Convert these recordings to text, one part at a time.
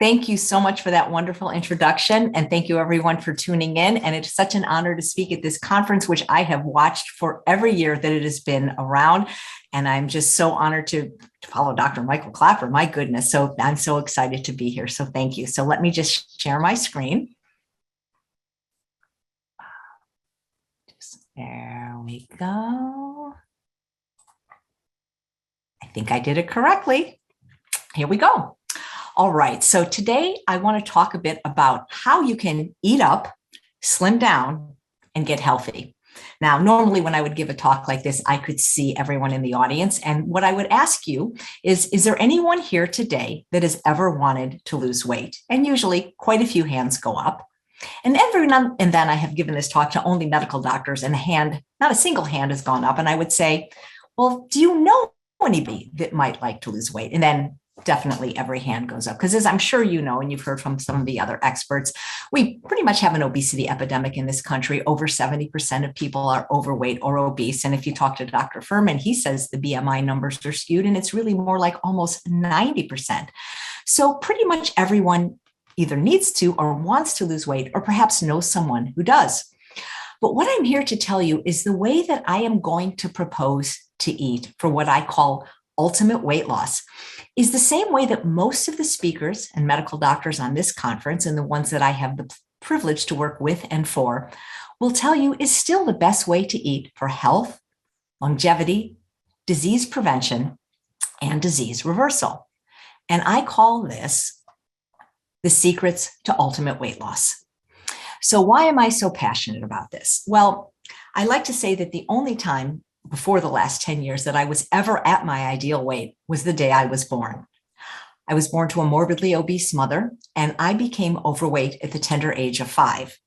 Thank you so much for that wonderful introduction. And thank you everyone for tuning in. And it's such an honor to speak at this conference, which I have watched for every year that it has been around. And I'm just so honored to follow Dr. Michael Clapper. My goodness. So I'm so excited to be here. So thank you. So let me just share my screen. There we go. I think I did it correctly. Here we go. All right, so today I want to talk a bit about how you can eat up, slim down, and get healthy. Now, normally when I would give a talk like this, I could see everyone in the audience. And what I would ask you is there anyone here today that has ever wanted to lose weight? And usually quite a few hands go up. And every now and then I have given this talk to only medical doctors, and not a single hand has gone up. And I would say, well, do you know anybody that might like to lose weight? And then definitely every hand goes up, because as I'm sure you know, and you've heard from some of the other experts, we pretty much have an obesity epidemic in this country. Over 70% of people are overweight or obese. And if you talk to Dr. Furman, he says the BMI numbers are skewed, and it's really more like almost 90%. So pretty much everyone either needs to or wants to lose weight, or perhaps knows someone who does. But what I'm here to tell you is the way that I am going to propose to eat for what I call ultimate weight loss is the same way that most of the speakers and medical doctors on this conference, and the ones that I have the privilege to work with and for, will tell you is still the best way to eat for health, longevity, disease prevention, and disease reversal. And I call this the secrets to ultimate weight loss. So why am I so passionate about this? Well, I like to say that the only time before the last 10 years that I was ever at my ideal weight was the day I was born. I was born to a morbidly obese mother, and I became overweight at the tender age of 5.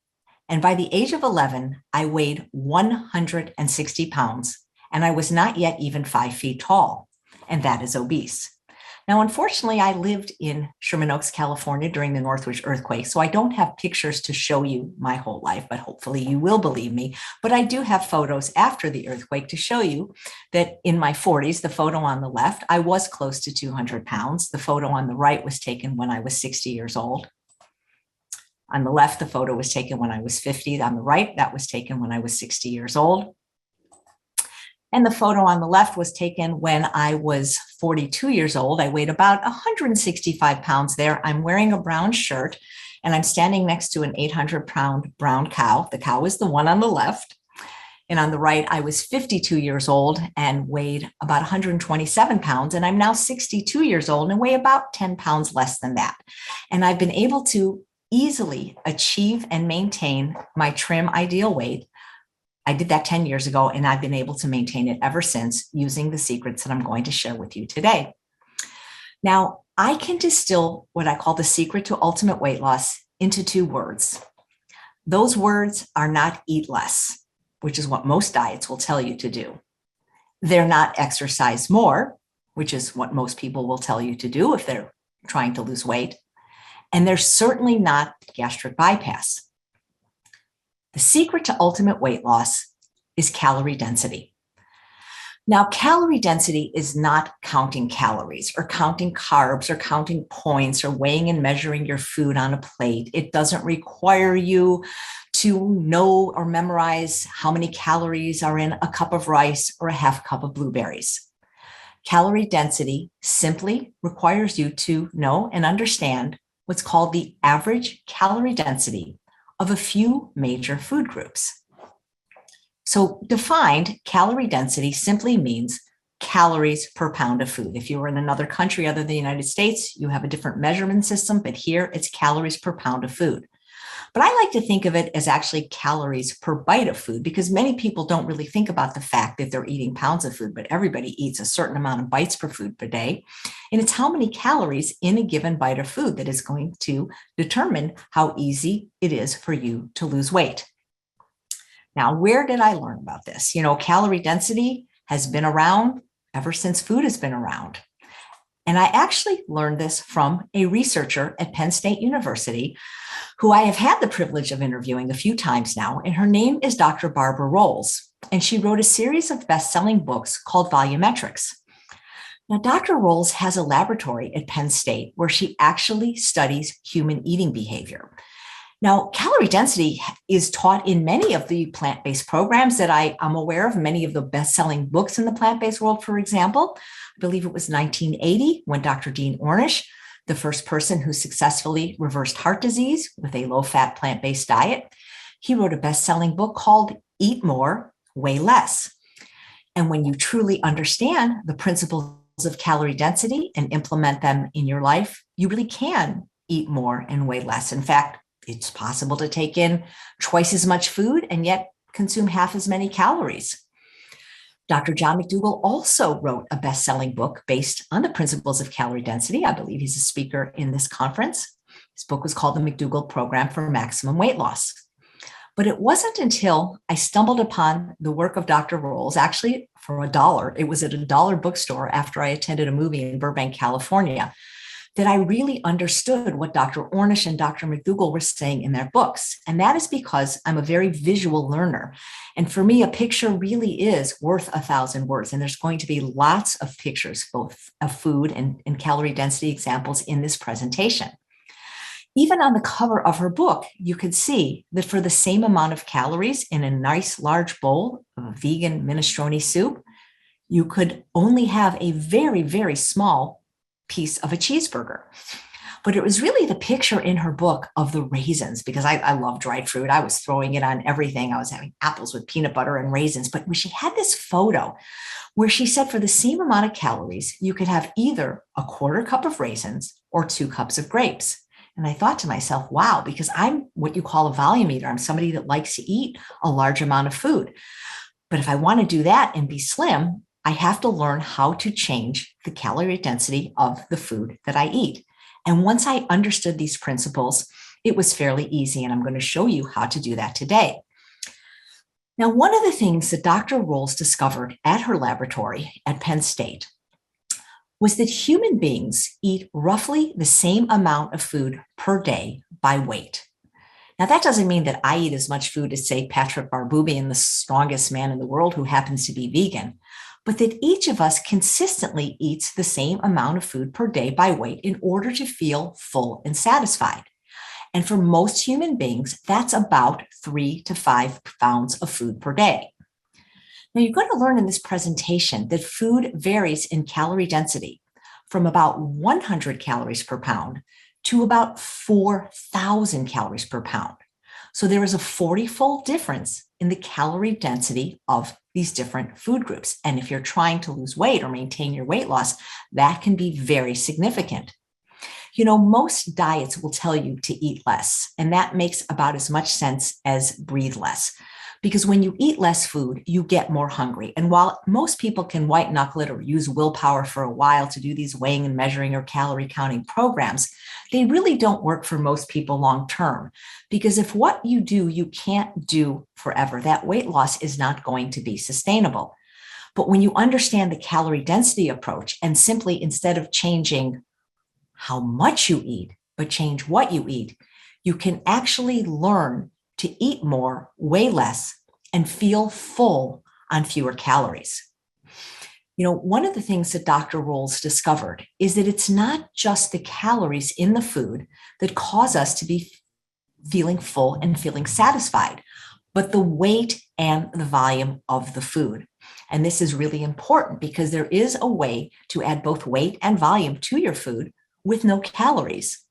And by the age of 11, I weighed 160 pounds, and I was not yet even 5 feet tall, and that is obese. Now, unfortunately, I lived in Sherman Oaks, California during the Northridge earthquake, so I don't have pictures to show you my whole life, but hopefully you will believe me. But I do have photos after the earthquake to show you that in my 40s, the photo on the left, I was close to 200 pounds. The photo on the right was taken when I was 60 years old. On the left, the photo was taken when I was 50. On the right, that was taken when I was 60 years old. And the photo on the left was taken when I was 42 years old. I weighed about 165 pounds there. I'm wearing a brown shirt, and I'm standing next to an 800-pound brown cow. The cow is the one on the left. And on the right, I was 52 years old and weighed about 127 pounds. And I'm now 62 years old and weigh about 10 pounds less than that. And I've been able to easily achieve and maintain my trim ideal weight. I did that 10 years ago, and I've been able to maintain it ever since using the secrets that I'm going to share with you today. Now, I can distill what I call the secret to ultimate weight loss into 2 words. Those words are not eat less, which is what most diets will tell you to do. They're not exercise more, which is what most people will tell you to do if they're trying to lose weight. And they're certainly not gastric bypass. The secret to ultimate weight loss is calorie density. Now, calorie density is not counting calories or counting carbs or counting points or weighing and measuring your food on a plate. It doesn't require you to know or memorize how many calories are in a cup of rice or a half cup of blueberries. Calorie density simply requires you to know and understand what's called the average calorie density of a few major food groups. So defined, calorie density simply means calories per pound of food. If you were in another country other than the United States, you have a different measurement system, but here it's calories per pound of food. But I like to think of it as actually calories per bite of food, because many people don't really think about the fact that they're eating pounds of food, but everybody eats a certain amount of bites per food per day. And it's how many calories in a given bite of food that is going to determine how easy it is for you to lose weight. Now, where did I learn about this? You know, calorie density has been around ever since food has been around. And I actually learned this from a researcher at Penn State University who I have had the privilege of interviewing a few times now, and her name is Dr. Barbara Rolls, and she wrote a series of best-selling books called Volumetrics. Now, Dr. Rolls has a laboratory at Penn State where she actually studies human eating behavior. Now, calorie density is taught in many of the plant-based programs that I am aware of, many of the best-selling books in the plant-based world, for example. I believe it was 1980 when Dr. Dean Ornish, the first person who successfully reversed heart disease with a low-fat plant-based diet, he wrote a best-selling book called Eat More, Weigh Less. And when you truly understand the principles of calorie density and implement them in your life, you really can eat more and weigh less. In fact, it's possible to take in twice as much food and yet consume half as many calories. Dr. John McDougall also wrote a best-selling book based on the principles of calorie density. I believe he's a speaker in this conference. His book was called The McDougall Program for Maximum Weight Loss. But it wasn't until I stumbled upon the work of Dr. Rolls, actually for $1. It was at a dollar bookstore after I attended a movie in Burbank, California, that I really understood what Dr. Ornish and Dr. McDougall were saying in their books. And that is because I'm a very visual learner. And for me, a picture really is worth 1,000 words. And there's going to be lots of pictures, both of food and calorie density examples in this presentation. Even on the cover of her book, you could see that for the same amount of calories in a nice large bowl of a vegan minestrone soup, you could only have a very, very small piece of a cheeseburger. But it was really the picture in her book of the raisins, because I love dried fruit. I was throwing it on everything. I was having apples with peanut butter and raisins. But when she had this photo where she said for the same amount of calories, you could have either a quarter cup of raisins or 2 cups of grapes. And I thought to myself, wow, because I'm what you call a volume eater. I'm somebody that likes to eat a large amount of food. But if I want to do that and be slim, I have to learn how to change the calorie density of the food that I eat. And once I understood these principles, it was fairly easy. And I'm going to show you how to do that today. Now, one of the things that Dr. Rolls discovered at her laboratory at Penn State was that human beings eat roughly the same amount of food per day by weight. Now, that doesn't mean that I eat as much food as, say, Patrick Barboubian, the strongest man in the world who happens to be vegan, but that each of us consistently eats the same amount of food per day by weight in order to feel full and satisfied. And for most human beings, that's about 3 to 5 pounds of food per day. Now, you're going to learn in this presentation that food varies in calorie density from about 100 calories per pound to about 4,000 calories per pound. So there is a 40-fold difference in the calorie density of these different food groups. And if you're trying to lose weight or maintain your weight loss, that can be very significant. You know, most diets will tell you to eat less, and that makes about as much sense as breathe less. Because when you eat less food, you get more hungry. And while most people can white knuckle it or use willpower for a while to do these weighing and measuring or calorie counting programs, they really don't work for most people long term. Because if what you do, you can't do forever, that weight loss is not going to be sustainable. But when you understand the calorie density approach and simply instead of changing how much you eat, but change what you eat, you can actually learn to eat more, weigh less, and feel full on fewer calories. You know, one of the things that Dr. Rolls discovered is that it's not just the calories in the food that cause us to be feeling full and feeling satisfied, but the weight and the volume of the food. And this is really important because there is a way to add both weight and volume to your food with no calories,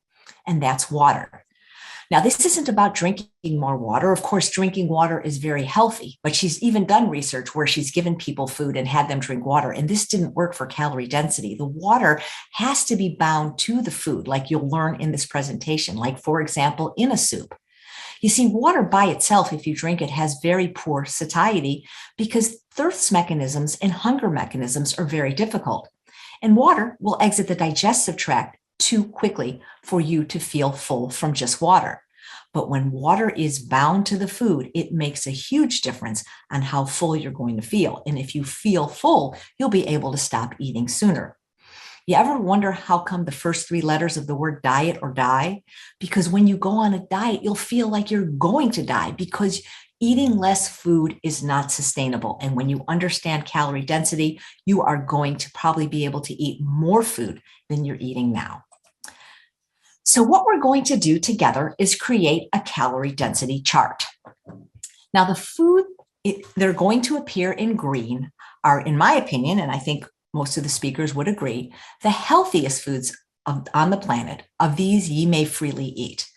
and that's water. Now, this isn't about drinking more water. Of course, drinking water is very healthy, but she's even done research where she's given people food and had them drink water, and this didn't work for calorie density. The water has to be bound to the food, like you'll learn in this presentation, like, for example, in a soup. You see, water by itself, if you drink it, has very poor satiety because thirst mechanisms and hunger mechanisms are very difficult. And water will exit the digestive tract too quickly for you to feel full from just water. But when water is bound to the food, it makes a huge difference on how full you're going to feel. And if you feel full, you'll be able to stop eating sooner. You ever wonder how come the first 3 letters of the word diet or die? Because when you go on a diet, you'll feel like you're going to die because Eating less food is not sustainable. And when you understand calorie density, you are going to probably be able to eat more food than you're eating now. So what we're going to do together is create a calorie density chart. Now, the food they're going to appear in green are, in my opinion, and I think most of the speakers would agree, the healthiest foods on the planet. Of these, ye may freely eat.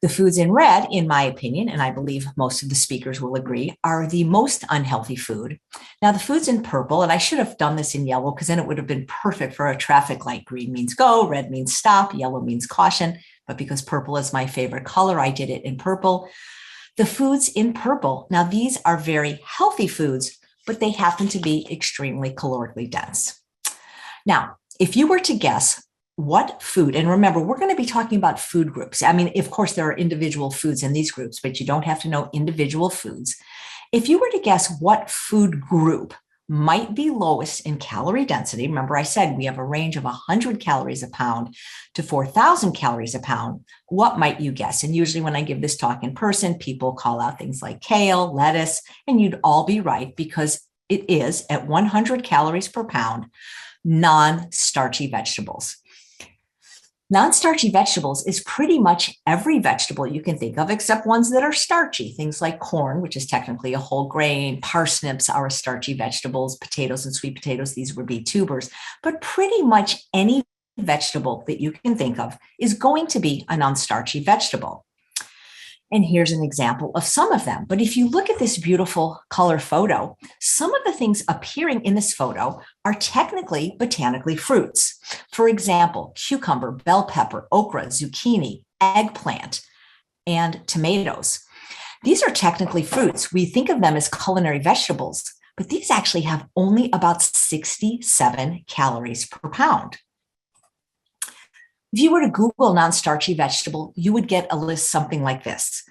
The foods in red, in my opinion, and I believe most of the speakers will agree, are the most unhealthy food. Now, the foods in purple, and I should have done this in yellow because then it would have been perfect for a traffic light. Green means go, red means stop, yellow means caution. But because purple is my favorite color, I did it in purple. The foods in purple, now these are very healthy foods, but they happen to be extremely calorically dense. Now, if you were to guess what food, and remember, we're going to be talking about food groups. I mean, of course, there are individual foods in these groups, but you don't have to know individual foods. If you were to guess what food group might be lowest in calorie density, remember I said we have a range of 100 calories a pound to 4,000 calories a pound, what might you guess? And usually when I give this talk in person, people call out things like kale, lettuce, and you'd all be right because it is at 100 calories per pound, non-starchy vegetables. Non-starchy vegetables is pretty much every vegetable you can think of, except ones that are starchy. Things like corn, which is technically a whole grain, parsnips are starchy vegetables, potatoes and sweet potatoes, these would be tubers. But pretty much any vegetable that you can think of is going to be a non-starchy vegetable. And here's an example of some of them. But if you look at this beautiful color photo, some of the things appearing in this photo are technically botanically fruits. For example, cucumber, bell pepper, okra, zucchini, eggplant, and tomatoes. These are technically fruits. We think of them as culinary vegetables, but these actually have only about 67 calories per pound. If you were to Google non-starchy vegetable, you would get a list something like this.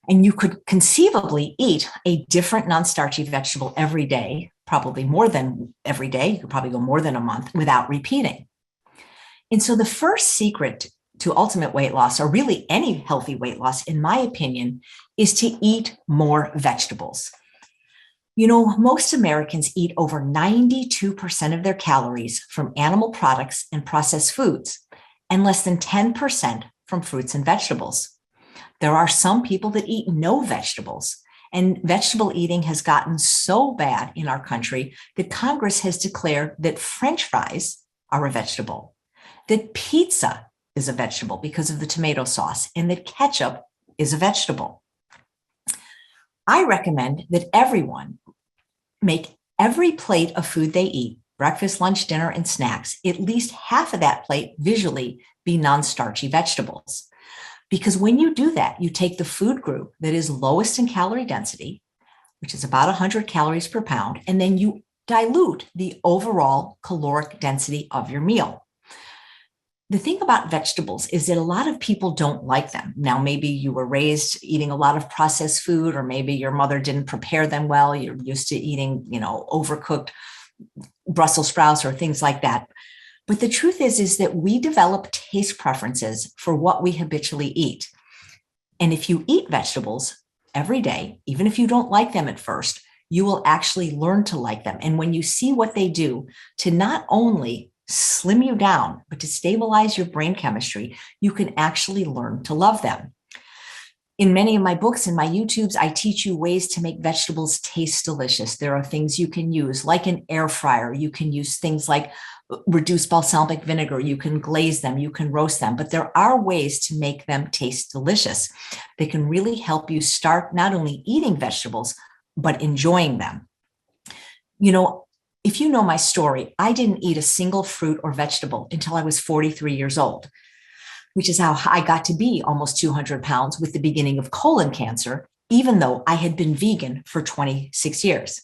And you could conceivably eat a different non-starchy vegetable every day, probably more than every day. You could probably go more than a month without repeating. And so the first secret to ultimate weight loss, or really any healthy weight loss, in my opinion, is to eat more vegetables. You know, most Americans eat over 92% of their calories from animal products and processed foods, and less than 10% from fruits and vegetables. There are some people that eat no vegetables, and vegetable eating has gotten so bad in our country that Congress has declared that French fries are a vegetable, that pizza is a vegetable because of the tomato sauce, and that ketchup is a vegetable. I recommend that everyone make every plate of food they eat, breakfast, lunch, dinner, and snacks, at least half of that plate visually be non-starchy vegetables. Because when you do that, you take the food group that is lowest in calorie density, which is about 100 calories per pound, and then you dilute the overall caloric density of your meal. The thing about vegetables is that a lot of people don't like them. Now, maybe you were raised eating a lot of processed food, or maybe your mother didn't prepare them well. You're used to eating, overcooked Brussels sprouts or things like that. But the truth is that we develop taste preferences for what we habitually eat. And if you eat vegetables every day, even if you don't like them at first, you will actually learn to like them. And when you see what they do to not only slim you down, but to stabilize your brain chemistry, you can actually learn to love them. In many of my books and my YouTubes, I teach you ways to make vegetables taste delicious. There are things you can use, like an air fryer. You can use things like reduced balsamic vinegar. You can glaze them, you can roast them, but there are ways to make them taste delicious. They can really help you start not only eating vegetables, but enjoying them. If you know my story, I didn't eat a single fruit or vegetable until I was 43 years old, which is how I got to be almost 200 pounds with the beginning of colon cancer, even though I had been vegan for 26 years.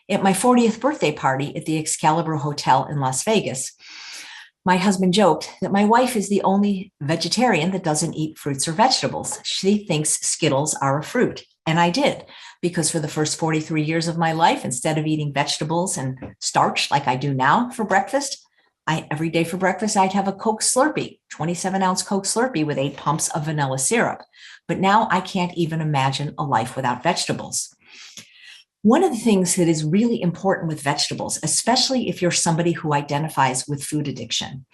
At my 40th birthday party at the Excalibur Hotel in Las Vegas, my husband joked that my wife is the only vegetarian that doesn't eat fruits or vegetables. She thinks Skittles are a fruit. And I did, because for the first 43 years of my life, instead of eating vegetables and starch like I do now for breakfast, Every day for breakfast, I'd have a Coke Slurpee, 27-ounce Coke Slurpee with 8 pumps of vanilla syrup. But now I can't even imagine a life without vegetables. One of the things that is really important with vegetables, especially if you're somebody who identifies with food addiction,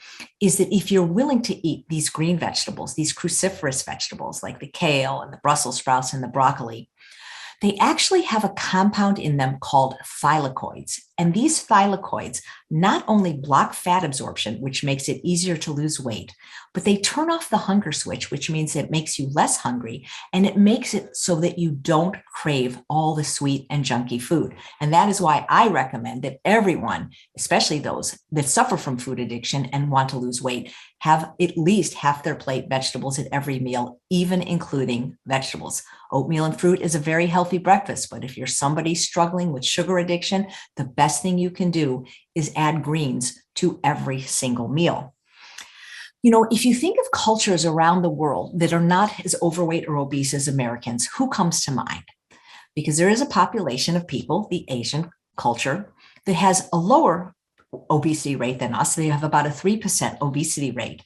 is that if you're willing to eat these green vegetables, these cruciferous vegetables like the kale and the Brussels sprouts and the broccoli, they actually have a compound in them called thylakoids. And these thylakoids not only block fat absorption, which makes it easier to lose weight, but they turn off the hunger switch, which means it makes you less hungry, and it makes it so that you don't crave all the sweet and junky food. And that is why I recommend that everyone, especially those that suffer from food addiction and want to lose weight, have at least half their plate vegetables at every meal, even including vegetables. Oatmeal and fruit is a very healthy breakfast, but if you're somebody struggling with sugar addiction, the best thing you can do is add greens to every single meal. You know, if you think of cultures around the world that are not as overweight or obese as Americans, who comes to mind? Because there is a population of people, the Asian culture, that has a lower obesity rate than us. They have about a 3% obesity rate.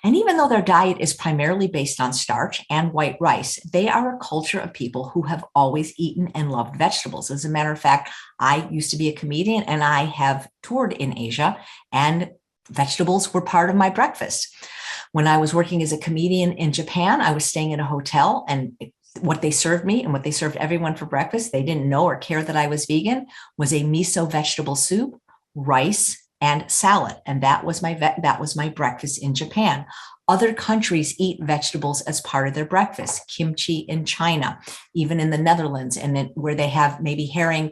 And even though their diet is primarily based on starch and white rice, they are a culture of people who have always eaten and loved vegetables. As a matter of fact, I used to be a comedian and I have toured in Asia, and vegetables were part of my breakfast. When I was working as a comedian in Japan, I was staying in a hotel, and what they served me and what they served everyone for breakfast, they didn't know or care that I was vegan, was a miso vegetable soup, rice, and salad. And that was my breakfast in Japan. Other countries eat vegetables as part of their breakfast. Kimchi in China, even in the Netherlands, and then where they have maybe herring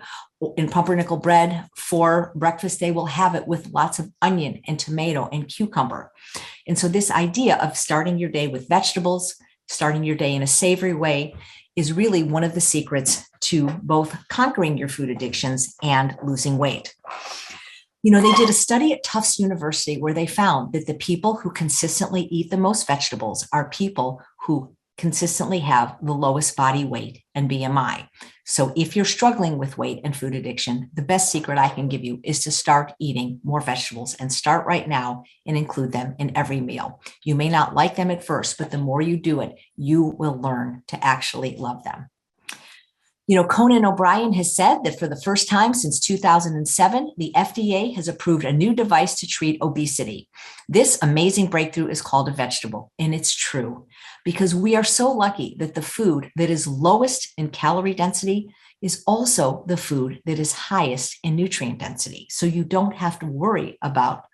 in pumpernickel bread for breakfast, they will have it with lots of onion and tomato and cucumber. And so this idea of starting your day with vegetables, starting your day in a savory way, is really one of the secrets to both conquering your food addictions and losing weight. You know, they did a study at Tufts University where they found that the people who consistently eat the most vegetables are people who consistently have the lowest body weight and BMI. So if you're struggling with weight and food addiction, the best secret I can give you is to start eating more vegetables, and start right now and include them in every meal. You may not like them at first, but the more you do it, you will learn to actually love them. You know, Conan O'Brien has said that for the first time since 2007, the FDA has approved a new device to treat obesity. This amazing breakthrough is called a vegetable, and it's true because we are so lucky that the food that is lowest in calorie density is also the food that is highest in nutrient density. So you don't have to worry about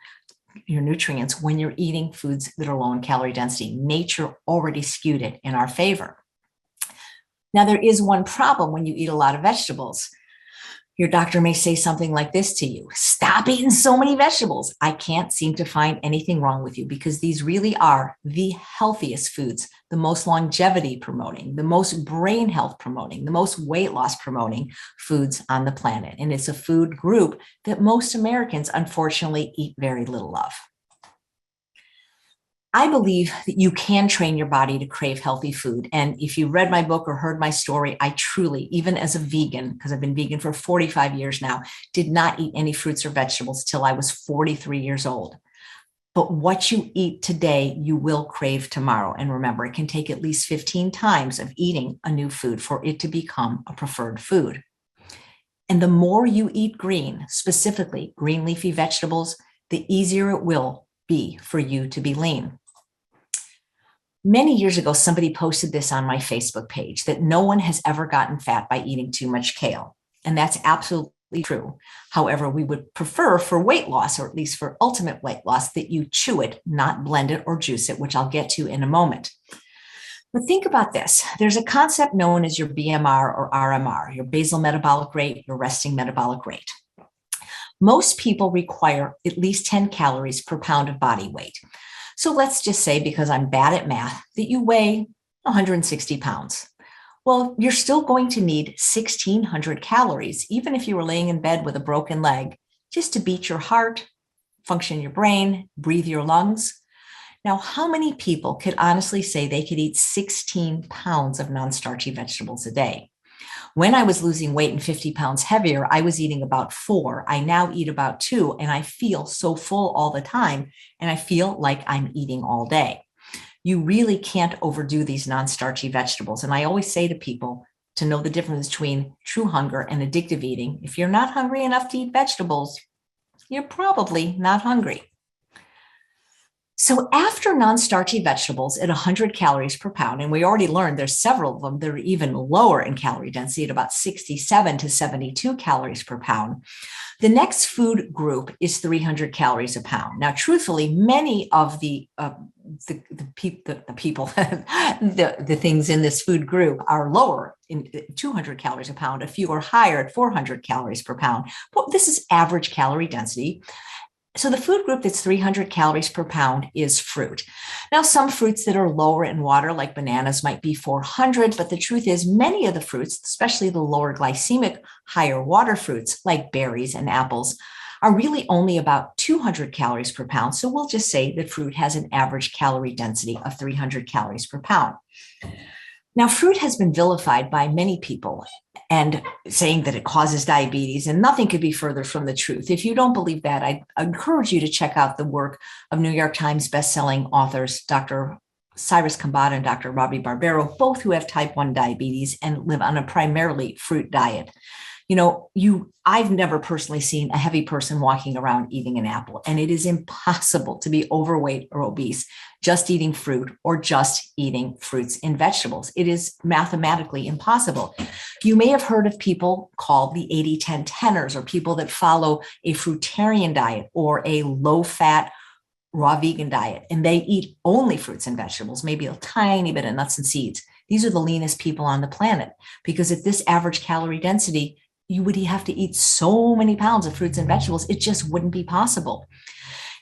your nutrients when you're eating foods that are low in calorie density. Nature already skewed it in our favor. Now, there is one problem when you eat a lot of vegetables. Your doctor may say something like this to you: stop eating so many vegetables. I can't seem to find anything wrong with you, because these really are the healthiest foods, the most longevity promoting, the most brain health promoting, the most weight loss promoting foods on the planet. And it's a food group that most Americans, unfortunately, eat very little of. I believe that you can train your body to crave healthy food. And if you read my book or heard my story, I truly, even as a vegan, because I've been vegan for 45 years now, did not eat any fruits or vegetables till I was 43 years old. But what you eat today, you will crave tomorrow. And remember, it can take at least 15 times of eating a new food for it to become a preferred food. And the more you eat green, specifically green leafy vegetables, the easier it will be for you to be lean. Many years ago, somebody posted this on my Facebook page, that no one has ever gotten fat by eating too much kale. And that's absolutely true. However, we would prefer for weight loss, or at least for ultimate weight loss, that you chew it, not blend it or juice it, which I'll get to in a moment. But think about this. There's a concept known as your BMR or RMR, your basal metabolic rate, your resting metabolic rate. Most people require at least 10 calories per pound of body weight. So let's just say, because I'm bad at math, that you weigh 160 pounds. Well, you're still going to need 1,600 calories, even if you were laying in bed with a broken leg, just to beat your heart, function your brain, breathe your lungs. Now, how many people could honestly say they could eat 16 pounds of non-starchy vegetables a day? When I was losing weight and 50 pounds heavier, I was eating about 4. I now eat about 2, and I feel so full all the time, and I feel like I'm eating all day. You really can't overdo these non-starchy vegetables. And I always say to people to know the difference between true hunger and addictive eating. If you're not hungry enough to eat vegetables, you're probably not hungry. So after non-starchy vegetables at 100 calories per pound, and we already learned there's several of them that are even lower in calorie density at about 67 to 72 calories per pound, the next food group is 300 calories a pound. Now, truthfully, many of the things in this food group are lower in 200 calories a pound. A few are higher at 400 calories per pound. But this is average calorie density. So the food group that's 300 calories per pound is fruit. Now, some fruits that are lower in water, like bananas, might be 400, but the truth is many of the fruits, especially the lower glycemic, higher water fruits, like berries and apples, are really only about 200 calories per pound. So we'll just say that fruit has an average calorie density of 300 calories per pound. Now, fruit has been vilified by many people and saying that it causes diabetes, and nothing could be further from the truth. If you don't believe that, I encourage you to check out the work of New York Times bestselling authors, Dr. Cyrus Khambatta and Dr. Robbie Barbero, both who have type 1 diabetes and live on a primarily fruit diet. I've never personally seen a heavy person walking around eating an apple, and it is impossible to be overweight or obese just eating fruit or just eating fruits and vegetables. It is mathematically impossible. You may have heard of people called the 80-10-10ers, or people that follow a fruitarian diet or a low-fat raw vegan diet, and they eat only fruits and vegetables, maybe a tiny bit of nuts and seeds. These are the leanest people on the planet, because at this average calorie density, you would have to eat so many pounds of fruits and vegetables, it just wouldn't be possible.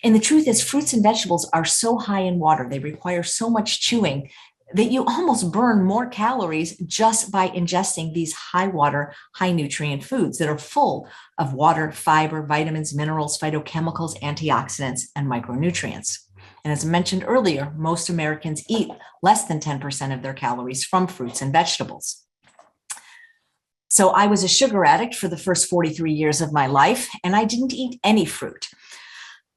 And the truth is, fruits and vegetables are so high in water, they require so much chewing, that you almost burn more calories just by ingesting these high water, high nutrient foods that are full of water, fiber, vitamins, minerals, phytochemicals, antioxidants, and micronutrients. And as I mentioned earlier, most Americans eat less than 10% of their calories from fruits and vegetables. So I was a sugar addict for the first 43 years of my life, and I didn't eat any fruit.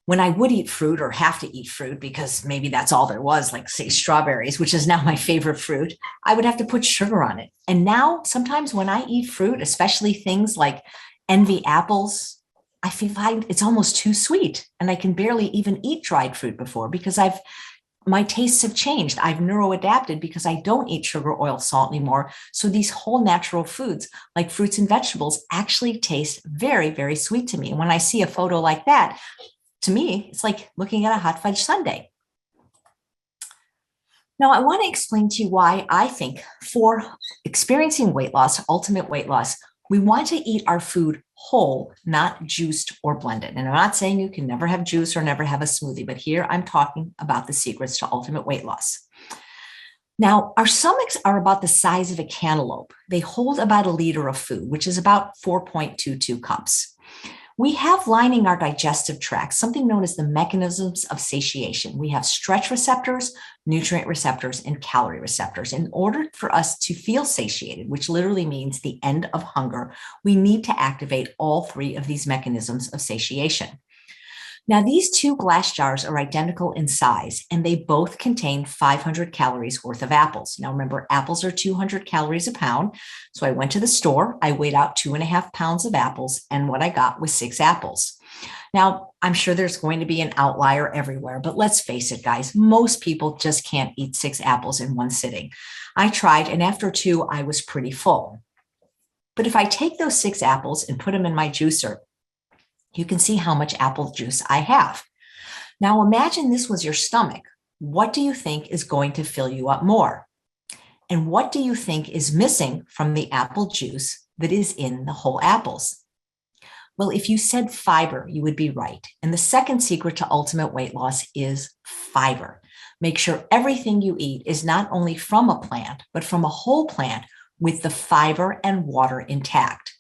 When I would eat fruit, or have to eat fruit, because maybe that's all there was, like say strawberries, which is now my favorite fruit, I would have to put sugar on it. And now sometimes when I eat fruit, especially things like envy apples, I find it's almost too sweet, and I can barely even eat dried fruit before, because my tastes have changed. I've neuroadapted because I don't eat sugar, oil, salt anymore. So these whole natural foods like fruits and vegetables actually taste very, very sweet to me. And when I see a photo like that, to me, it's like looking at a hot fudge sundae. Now, I want to explain to you why I think for experiencing weight loss, ultimate weight loss, we want to eat our food whole, not juiced or blended. And I'm not saying you can never have juice or never have a smoothie, but here I'm talking about the secrets to ultimate weight loss. Now, our stomachs are about the size of a cantaloupe. They hold about 1 liter of food, which is about 4.22 cups. We have lining our digestive tract something known as the mechanisms of satiation. We have stretch receptors, nutrient receptors, and calorie receptors. In order for us to feel satiated, which literally means the end of hunger, we need to activate all 3 of these mechanisms of satiation. Now, these 2 glass jars are identical in size, and they both contain 500 calories worth of apples. Now, remember, apples are 200 calories a pound. So I went to the store, I weighed out 2.5 pounds of apples, and what I got was 6 apples. Now, I'm sure there's going to be an outlier everywhere, but let's face it, guys, most people just can't eat 6 apples in one sitting. I tried, and after 2, I was pretty full. But if I take those 6 apples and put them in my juicer, you can see how much apple juice I have. Now imagine this was your stomach. What do you think is going to fill you up more? And what do you think is missing from the apple juice that is in the whole apples? Well, if you said fiber, you would be right. And the second secret to ultimate weight loss is fiber. Make sure everything you eat is not only from a plant, but from a whole plant with the fiber and water intact.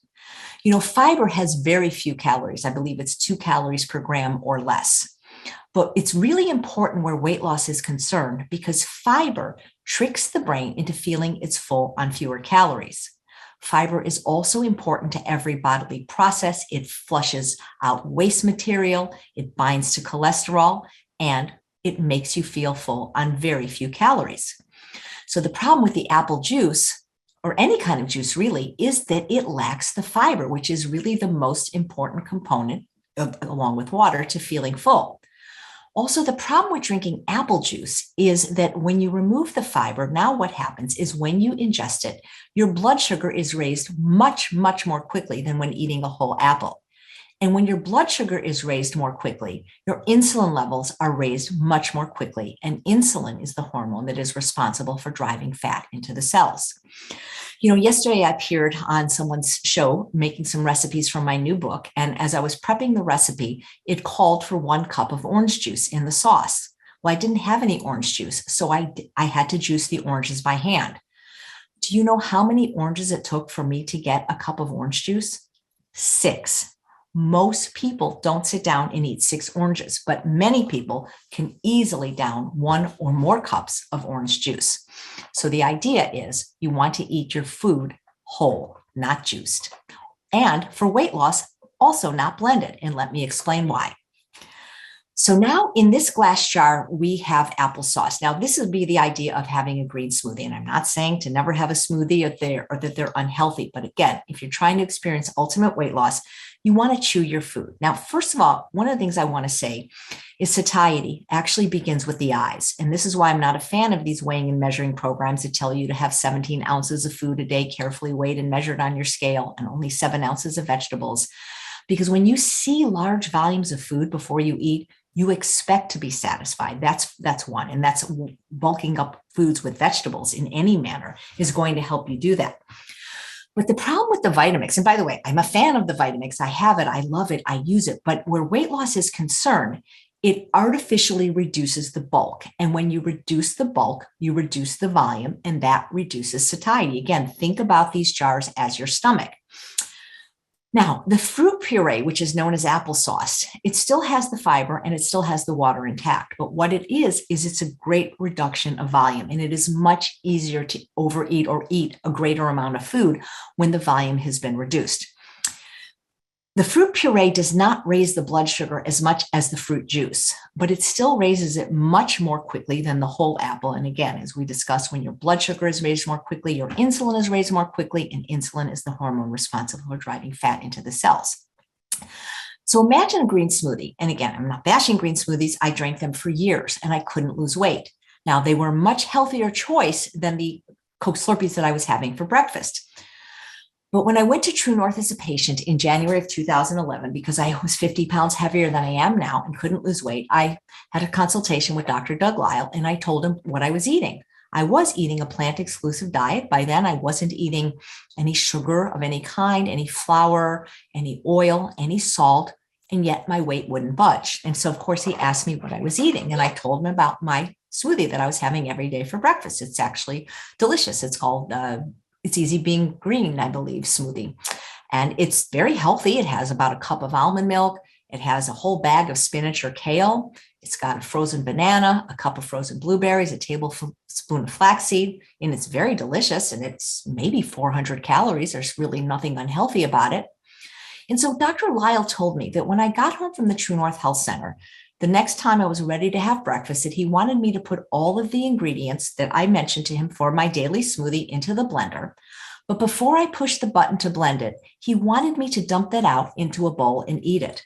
Fiber has very few calories. I believe it's 2 calories per gram or less. But it's really important where weight loss is concerned, because fiber tricks the brain into feeling it's full on fewer calories. Fiber is also important to every bodily process. It flushes out waste material, it binds to cholesterol, and it makes you feel full on very few calories. So the problem with the apple juice, or any kind of juice really, is that it lacks the fiber, which is really the most important component, along with water, to feeling full. Also, the problem with drinking apple juice is that when you remove the fiber, now what happens is when you ingest it, your blood sugar is raised much, much more quickly than when eating a whole apple. And when your blood sugar is raised more quickly, your insulin levels are raised much more quickly. And insulin is the hormone that is responsible for driving fat into the cells. Yesterday I appeared on someone's show making some recipes from my new book. And as I was prepping the recipe, it called for 1 cup of orange juice in the sauce. Well, I didn't have any orange juice, so I had to juice the oranges by hand. Do you know how many oranges it took for me to get a cup of orange juice? 6. Most people don't sit down and eat 6 oranges, but many people can easily down 1 or more cups of orange juice. So the idea is you want to eat your food whole, not juiced. And for weight loss, also not blended. And let me explain why. So now in this glass jar, we have applesauce. Now, this would be the idea of having a green smoothie. And I'm not saying to never have a smoothie or that they're unhealthy. But again, if you're trying to experience ultimate weight loss, you want to chew your food. Now, first of all, one of the things I want to say is satiety actually begins with the eyes. And this is why I'm not a fan of these weighing and measuring programs that tell you to have 17 ounces of food a day, carefully weighed and measured on your scale, and only 7 ounces of vegetables. Because when you see large volumes of food before you eat, you expect to be satisfied. That's one. And that's bulking up foods with vegetables in any manner is going to help you do that. But the problem with the Vitamix, and by the way, I'm a fan of the Vitamix. I have it. I love it. I use it. But where weight loss is concerned, it artificially reduces the bulk. And when you reduce the bulk, you reduce the volume, and that reduces satiety. Again, think about these jars as your stomach. Now, the fruit puree, which is known as applesauce, it still has the fiber and it still has the water intact. But what it is it's a great reduction of volume. And it is much easier to overeat or eat a greater amount of food when the volume has been reduced. The fruit puree does not raise the blood sugar as much as the fruit juice, but it still raises it much more quickly than the whole apple. And again, as we discussed, when your blood sugar is raised more quickly, your insulin is raised more quickly, and insulin is the hormone responsible for driving fat into the cells. So imagine a green smoothie. And again, I'm not bashing green smoothies. I drank them for years and I couldn't lose weight. Now, they were a much healthier choice than the Coke Slurpees that I was having for breakfast. But when I went to True North as a patient in January of 2011, because I was 50 pounds heavier than I am now and couldn't lose weight, I had a consultation with Dr. Doug Lyle, and I told him what I was eating. I was eating a plant-exclusive diet. By then, I wasn't eating any sugar of any kind, any flour, any oil, any salt, and yet my weight wouldn't budge. And so, of course, he asked me what I was eating, and I told him about my smoothie that I was having every day for breakfast. It's actually delicious. It's called It's Easy Being Green, I believe, smoothie. And it's very healthy. It has about a cup of almond milk. It has a whole bag of spinach or kale. It's got a frozen banana, a cup of frozen blueberries, a tablespoon of flaxseed, and it's very delicious. And it's maybe 400 calories. There's really nothing unhealthy about it. And so Dr. Lyle told me that when I got home from the True North Health Center, the next time I was ready to have breakfast, that he wanted me to put all of the ingredients that I mentioned to him for my daily smoothie into the blender. But before I pushed the button to blend it, he wanted me to dump that out into a bowl and eat it.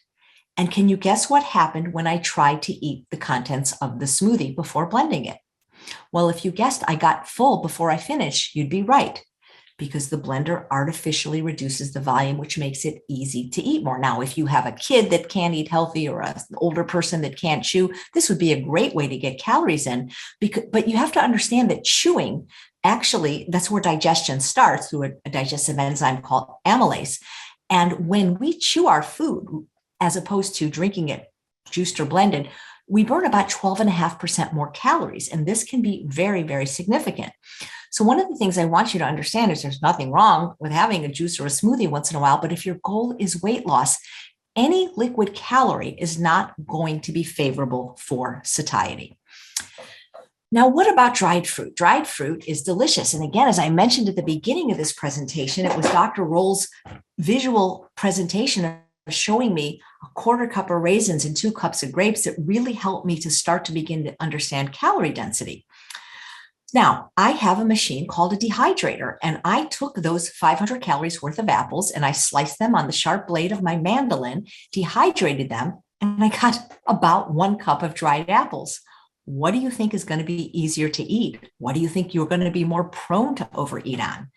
And can you guess what happened when I tried to eat the contents of the smoothie before blending it? Well, if you guessed I got full before I finished, you'd be right, because the blender artificially reduces the volume, which makes it easy to eat more. Now, if you have a kid that can't eat healthy or an older person that can't chew, this would be a great way to get calories in. But you have to understand that chewing, actually, that's where digestion starts through a digestive enzyme called amylase. And when we chew our food, as opposed to drinking it juiced or blended, we burn about 12.5% more calories. And this can be very, very significant. So one of the things I want you to understand is there's nothing wrong with having a juice or a smoothie once in a while, but if your goal is weight loss, any liquid calorie is not going to be favorable for satiety. Now, what about dried fruit? Dried fruit is delicious. And again, as I mentioned at the beginning of this presentation, it was Dr. Roll's visual presentation of showing me a quarter cup of raisins and 2 cups of grapes that really helped me to start to begin to understand calorie density. Now, I have a machine called a dehydrator, and I took those 500 calories worth of apples and I sliced them on the sharp blade of my mandolin, dehydrated them, and I got about 1 cup of dried apples. What do you think is going to be easier to eat? What do you think you're going to be more prone to overeat on?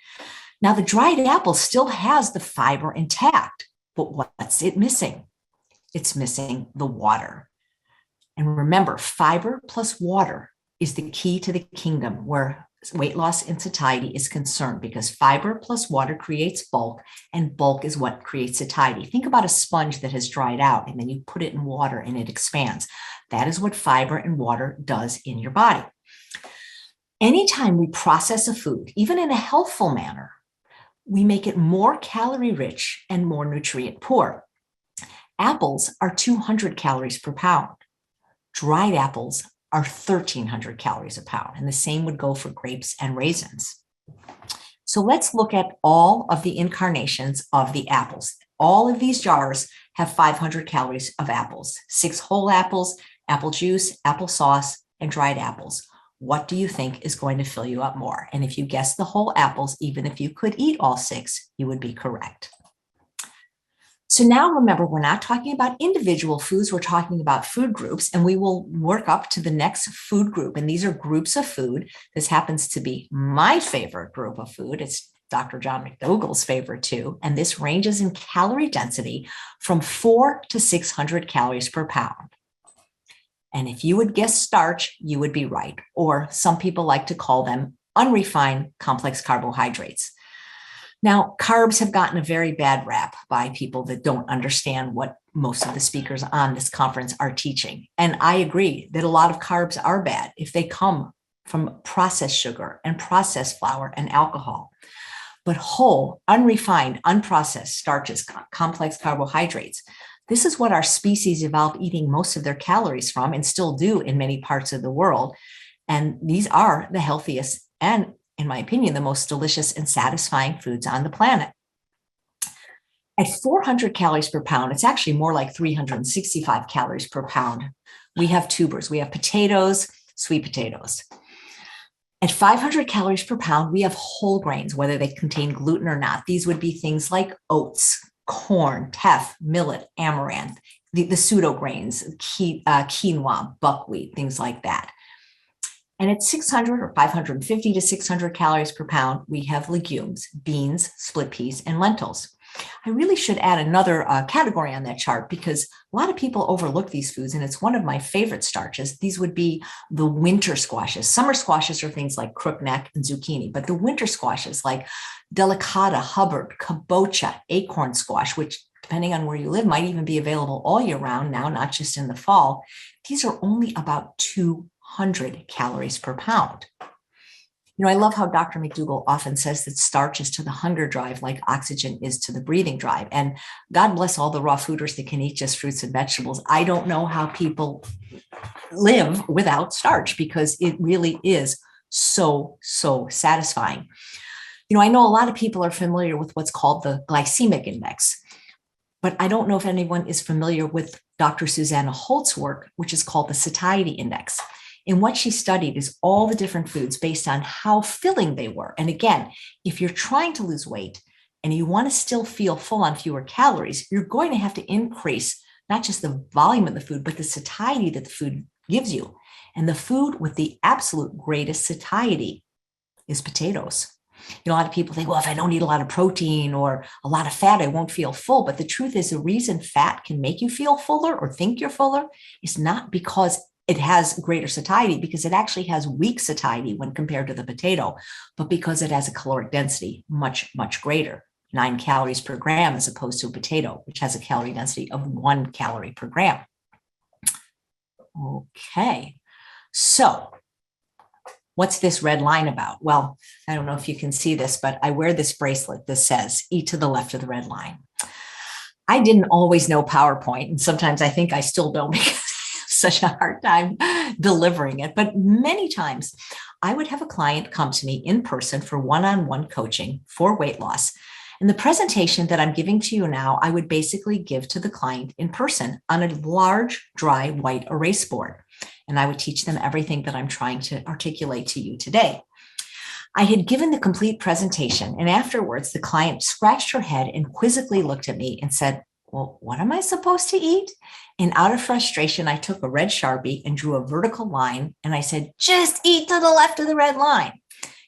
Now, the dried apple still has the fiber intact, but what's it missing? It's missing the water. And remember, fiber plus water is the key to the kingdom where weight loss and satiety is concerned, because fiber plus water creates bulk, and bulk is what creates satiety. Think about a sponge that has dried out and then you put it in water and it expands. That is what fiber and water does in your body. Anytime we process a food, even in a healthful manner, we make it more calorie rich and more nutrient poor. Apples are 200 calories per pound. Dried apples are 1,300 calories a pound, and the same would go for grapes and raisins. So let's look at all of the incarnations of the apples. All of these jars have 500 calories of apples: 6 whole apples, apple juice, applesauce, and dried apples. What do you think is going to fill you up more? And if you guess the whole apples, even if you could eat all 6, you would be correct. So now remember, we're not talking about individual foods, we're talking about food groups, and we will work up to the next food group. And these are groups of food. This happens to be my favorite group of food. It's Dr. John McDougall's favorite too. And this ranges in calorie density from 400 to 600 calories per pound. And if you would guess starch, you would be right. Or some people like to call them unrefined complex carbohydrates. Now, carbs have gotten a very bad rap by people that don't understand what most of the speakers on this conference are teaching. And I agree that a lot of carbs are bad if they come from processed sugar and processed flour and alcohol. But whole, unrefined, unprocessed starches, complex carbohydrates, this is what our species evolved eating most of their calories from, and still do in many parts of the world. And these are the healthiest and, in my opinion, the most delicious and satisfying foods on the planet. At 400 calories per pound, it's actually more like 365 calories per pound. We have tubers, we have potatoes, sweet potatoes. At 500 calories per pound, we have whole grains, whether they contain gluten or not. These would be things like oats, corn, teff, millet, amaranth, the pseudo grains, quinoa, buckwheat, things like that. And at 600 or 550 to 600 calories per pound, we have legumes, beans, split peas, and lentils. I really should add another category on that chart, because a lot of people overlook these foods, and it's one of my favorite starches. These would be the winter squashes. Summer squashes are things like crookneck and zucchini, but the winter squashes like delicata, Hubbard, kabocha, acorn squash, which depending on where you live might even be available all year round now, not just in the fall. These are only about 200 calories per pound. You know, I love how Dr. McDougall often says that starch is to the hunger drive like oxygen is to the breathing drive. And God bless all the raw fooders that can eat just fruits and vegetables. I don't know how people live without starch, because it really is so satisfying. You know, I know a lot of people are familiar with what's called the glycemic index, but I don't know if anyone is familiar with Dr. Susanna Holt's work, which is called the satiety index. And what she studied is all the different foods based on how filling they were. And again, if you're trying to lose weight and you want to still feel full on fewer calories, you're going to have to increase not just the volume of the food, but the satiety that the food gives you. And the food with the absolute greatest satiety is potatoes. You know, a lot of people think, well, if I don't eat a lot of protein or a lot of fat, I won't feel full. But the truth is, the reason fat can make you feel fuller or think you're fuller is not because it has greater satiety, because it actually has weak satiety when compared to the potato, but because it has a caloric density much greater, 9 calories per gram, as opposed to a potato, which has a calorie density of 1 calorie per gram. Okay, so what's this red line about? Well, I don't know if you can see this, but I wear this bracelet that says, eat to the left of the red line. I didn't always know PowerPoint, and sometimes I think I still don't, because such a hard time delivering it. But many times I would have a client come to me in person for one-on-one coaching for weight loss. And the presentation that I'm giving to you now, I would basically give to the client in person on a large, dry, white erase board. And I would teach them everything that I'm trying to articulate to you today. I had given the complete presentation, and afterwards, the client scratched her head and quizzically looked at me and said, well, what am I supposed to eat? And out of frustration, I took a red Sharpie and drew a vertical line, and I said, just eat to the left of the red line.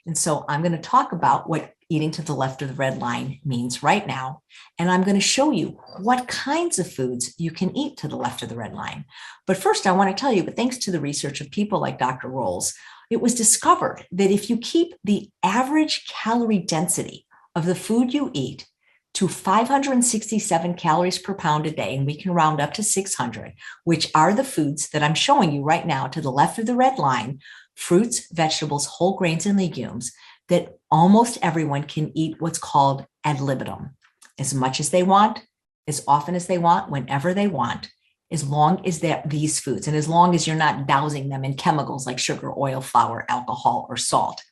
And so I'm going to talk about what eating to the left of the red line means right now. And I'm going to show you what kinds of foods you can eat to the left of the red line. But first, I want to tell you, but thanks to the research of people like Dr. Rolls, it was discovered that if you keep the average calorie density of the food you eat to 567 calories per pound a day, and we can round up to 600, which are the foods that I'm showing you right now to the left of the red line, fruits, vegetables, whole grains, and legumes, that almost everyone can eat what's called ad libitum, as much as they want, as often as they want, whenever they want, as long as they're these foods, and as long as you're not dousing them in chemicals like sugar, oil, flour, alcohol, or salt.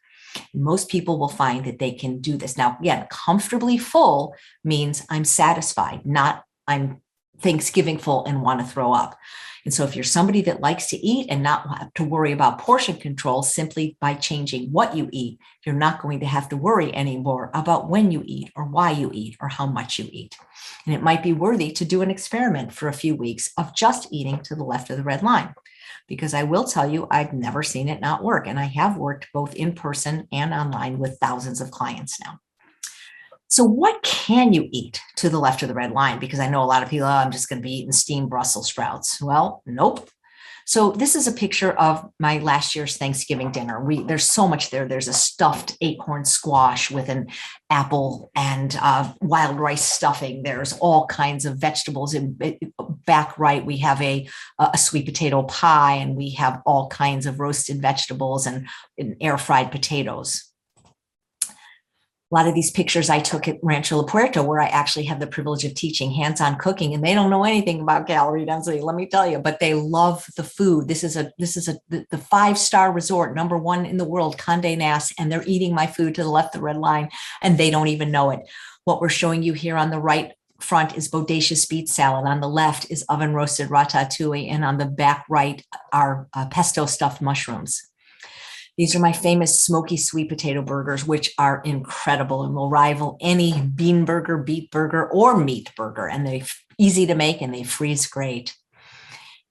And most people will find that they can do this. Now, again, comfortably full means I'm satisfied, not I'm Thanksgiving full and want to throw up. And so if you're somebody that likes to eat and not have to worry about portion control simply by changing what you eat, you're not going to have to worry anymore about when you eat or why you eat or how much you eat. And it might be worthy to do an experiment for a few weeks of just eating to the left of the red line, because I will tell you, I've never seen it not work. And I have worked both in person and online with thousands of clients now. So what can you eat to the left of the red line? Because I know a lot of people, oh, I'm just going to be eating steamed Brussels sprouts. Well, nope. So this is a picture of my last year's Thanksgiving dinner. There's so much there. There's a stuffed acorn squash with an apple and wild rice stuffing. There's all kinds of vegetables. And back right, we have a sweet potato pie, and we have all kinds of roasted vegetables and air fried potatoes. A lot of these pictures I took at Rancho La Puerta, where I actually have the privilege of teaching hands-on cooking, and they don't know anything about calorie density, let me tell you, but they love the food. This is the 5-star resort, #1 in the world, Condé Nast, and they're eating my food to the left of the red line, and they don't even know it. What we're showing you here on the right front is bodacious beet salad. On the left is oven roasted ratatouille, and on the back right are pesto stuffed mushrooms. These are my famous smoky sweet potato burgers, which are incredible and will rival any bean burger, beet burger, or meat burger. And they're easy to make and they freeze great.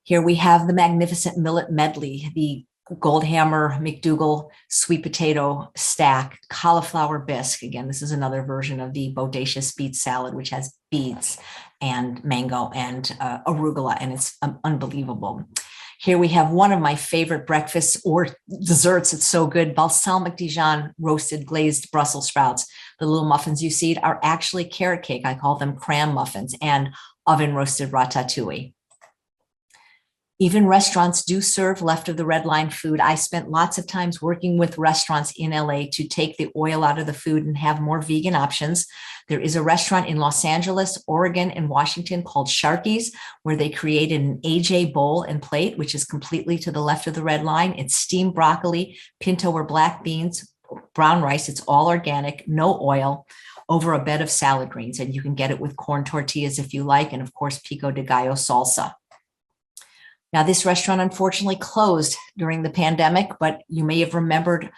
Here we have the magnificent millet medley, the Goldhammer McDougall sweet potato stack, cauliflower bisque. Again, this is another version of the bodacious beet salad, which has beets and mango and arugula, and it's unbelievable. Here we have one of my favorite breakfasts or desserts. It's so good. Balsamic Dijon roasted glazed Brussels sprouts. The little muffins you see are actually carrot cake. I call them cram muffins, and oven roasted ratatouille. Even restaurants do serve left of the red line food. I spent lots of times working with restaurants in LA to take the oil out of the food and have more vegan options. There is a restaurant in Los Angeles, Oregon, and Washington called Sharky's, where they created an AJ bowl and plate, which is completely to the left of the red line. It's steamed broccoli, pinto or black beans, brown rice. It's all organic, no oil, over a bed of salad greens. And you can get it with corn tortillas if you like, and of course, pico de gallo salsa. Now, this restaurant unfortunately closed during the pandemic, but you may have remembered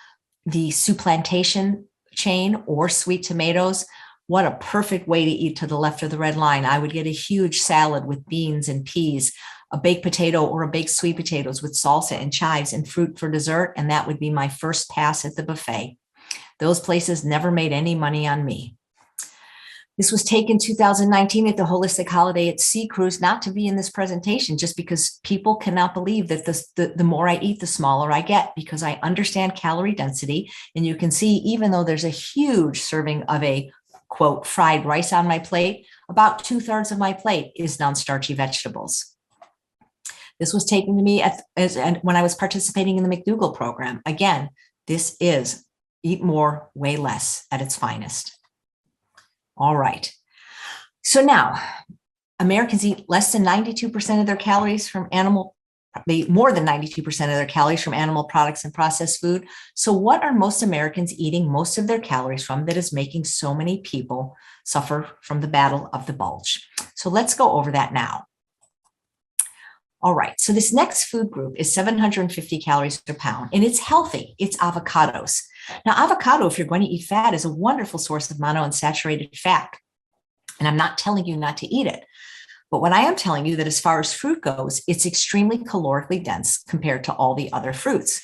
the Supplantation chain or Sweet Tomatoes. What a perfect way to eat to the left of the red line. I would get a huge salad with beans and peas, a baked potato or a baked sweet potatoes with salsa and chives and fruit for dessert, and that would be my first pass at the buffet. Those places never made any money on me. This was taken 2019 at the Holistic Holiday at Sea Cruise, not to be in this presentation, just because people cannot believe that the more I eat, the smaller I get, because I understand calorie density. And you can see, even though there's a huge serving of a, quote, fried rice on my plate, about 2/3 of my plate is non-starchy vegetables. This was taken to me when I was participating in the McDougall program. Again, this is eat more, weigh less at its finest. All right. So now, Americans eat less than 92% of their calories from animal more than 92% of their calories from animal products and processed food. So what are most Americans eating most of their calories from that is making so many people suffer from the battle of the bulge? So let's go over that now. All right, so this next food group is 750 calories per pound, and it's healthy. It's avocados. Now, avocado, if you're going to eat fat, is a wonderful source of monounsaturated fat. And I'm not telling you not to eat it. But what I am telling you that as far as fruit goes, it's extremely calorically dense compared to all the other fruits.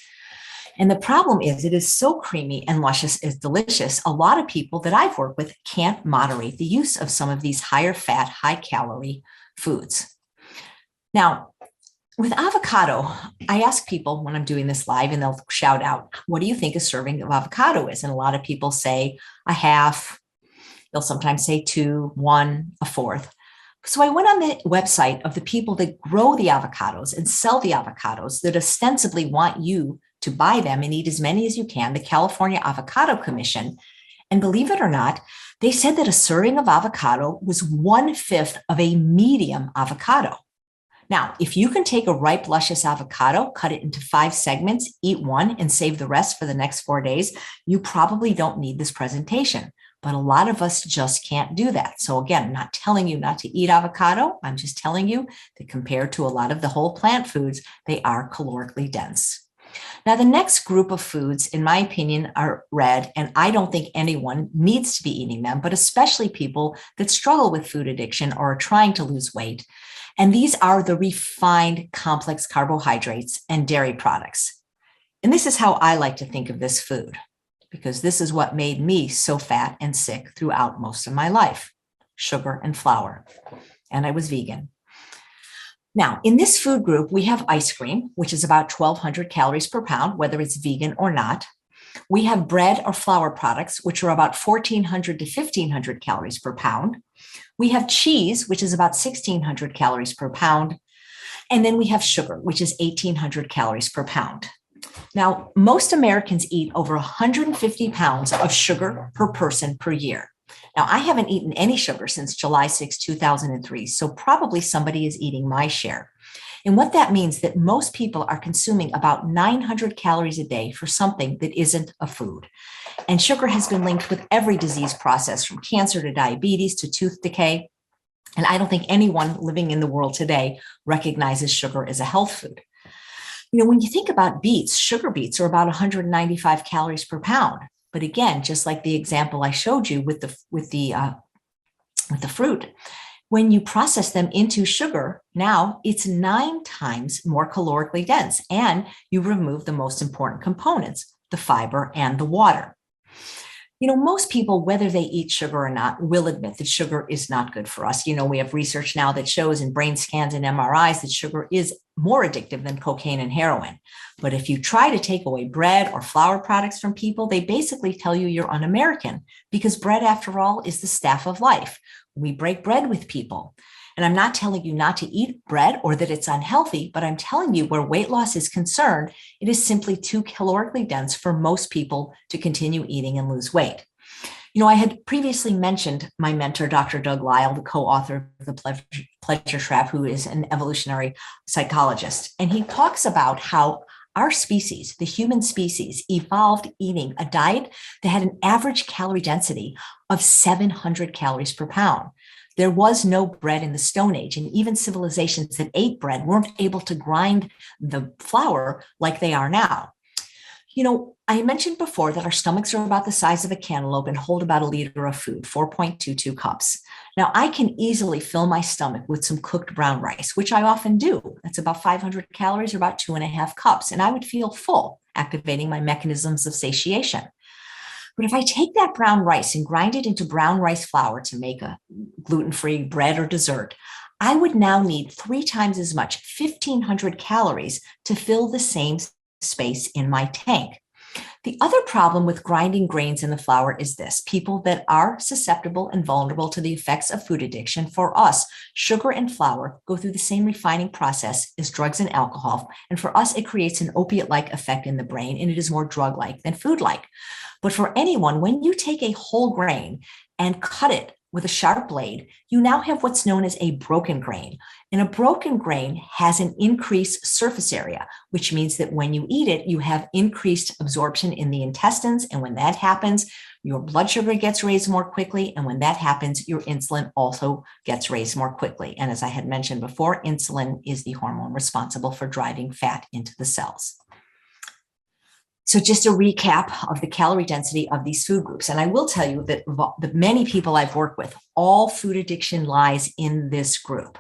And the problem is it is so creamy and luscious, it's delicious. A lot of people that I've worked with can't moderate the use of some of these higher fat, high calorie foods. Now, with avocado, I ask people when I'm doing this live and they'll shout out, what do you think a serving of avocado is? And a lot of people say a half. They'll sometimes say 2, 1, a fourth. So I went on the website of the people that grow the avocados and sell the avocados that ostensibly want you to buy them and eat as many as you can, the California Avocado Commission. And believe it or not, they said that a serving of avocado was 1/5 of a medium avocado. Now, if you can take a ripe, luscious avocado, cut it into 5 segments, eat one, and save the rest for the next 4 days, you probably don't need this presentation. But a lot of us just can't do that. So again, I'm not telling you not to eat avocado. I'm just telling you that compared to a lot of the whole plant foods, they are calorically dense. Now, the next group of foods, in my opinion, are red, and I don't think anyone needs to be eating them, but especially people that struggle with food addiction or are trying to lose weight. And these are the refined complex carbohydrates and dairy products. And this is how I like to think of this food, because this is what made me so fat and sick throughout most of my life: sugar and flour. And I was vegan. Now, in this food group, we have ice cream, which is about 1,200 calories per pound, whether it's vegan or not. We have bread or flour products, which are about 1,400 to 1,500 calories per pound. We have cheese, which is about 1,600 calories per pound. And then we have sugar, which is 1,800 calories per pound. Now, most Americans eat over 150 pounds of sugar per person per year. Now, I haven't eaten any sugar since July 6, 2003, so probably somebody is eating my share. And what that means that most people are consuming about 900 calories a day for something that isn't a food. And sugar has been linked with every disease process, from cancer to diabetes to tooth decay. And I don't think anyone living in the world today recognizes sugar as a health food. You know, when you think about beets, sugar beets are about 195 calories per pound. But again, just like the example I showed you with the fruit, when you process them into sugar, now it's 9 times more calorically dense, and you remove the most important components, the fiber and the water. You know, most people, whether they eat sugar or not, will admit that sugar is not good for us. You know, we have research now that shows in brain scans and MRIs that sugar is more addictive than cocaine and heroin. But if you try to take away bread or flour products from people, they basically tell you you're un-American, because bread, after all, is the staff of life. We break bread with people. And I'm not telling you not to eat bread or that it's unhealthy, but I'm telling you where weight loss is concerned, it is simply too calorically dense for most people to continue eating and lose weight. You know, I had previously mentioned my mentor, Dr. Doug Lisle, the co-author of The Pleasure Trap, who is an evolutionary psychologist. And he talks about how our species, the human species, evolved eating a diet that had an average calorie density of 700 calories per pound. There was no bread in the Stone Age, and even civilizations that ate bread weren't able to grind the flour like they are now. You know, I mentioned before that our stomachs are about the size of a cantaloupe and hold about a liter of food, 4.22 cups. Now, I can easily fill my stomach with some cooked brown rice, which I often do. That's about 500 calories, or about 2.5 cups, and I would feel full, activating my mechanisms of satiation. But if I take that brown rice and grind it into brown rice flour to make a gluten-free bread or dessert, I would now need 3 times as much, 1,500 calories, to fill the same space in my tank. The other problem with grinding grains in the flour is this: people that are susceptible and vulnerable to the effects of food addiction, for us, sugar and flour go through the same refining process as drugs and alcohol. And for us, it creates an opiate-like effect in the brain, and it is more drug-like than food-like. But for anyone, when you take a whole grain and cut it with a sharp blade, you now have what's known as a broken grain. And a broken grain has an increased surface area, which means that when you eat it, you have increased absorption in the intestines. And when that happens, your blood sugar gets raised more quickly. And when that happens, your insulin also gets raised more quickly. And as I had mentioned before, insulin is the hormone responsible for driving fat into the cells. So just a recap of the calorie density of these food groups. And I will tell you that the many people I've worked with, all food addiction lies in this group.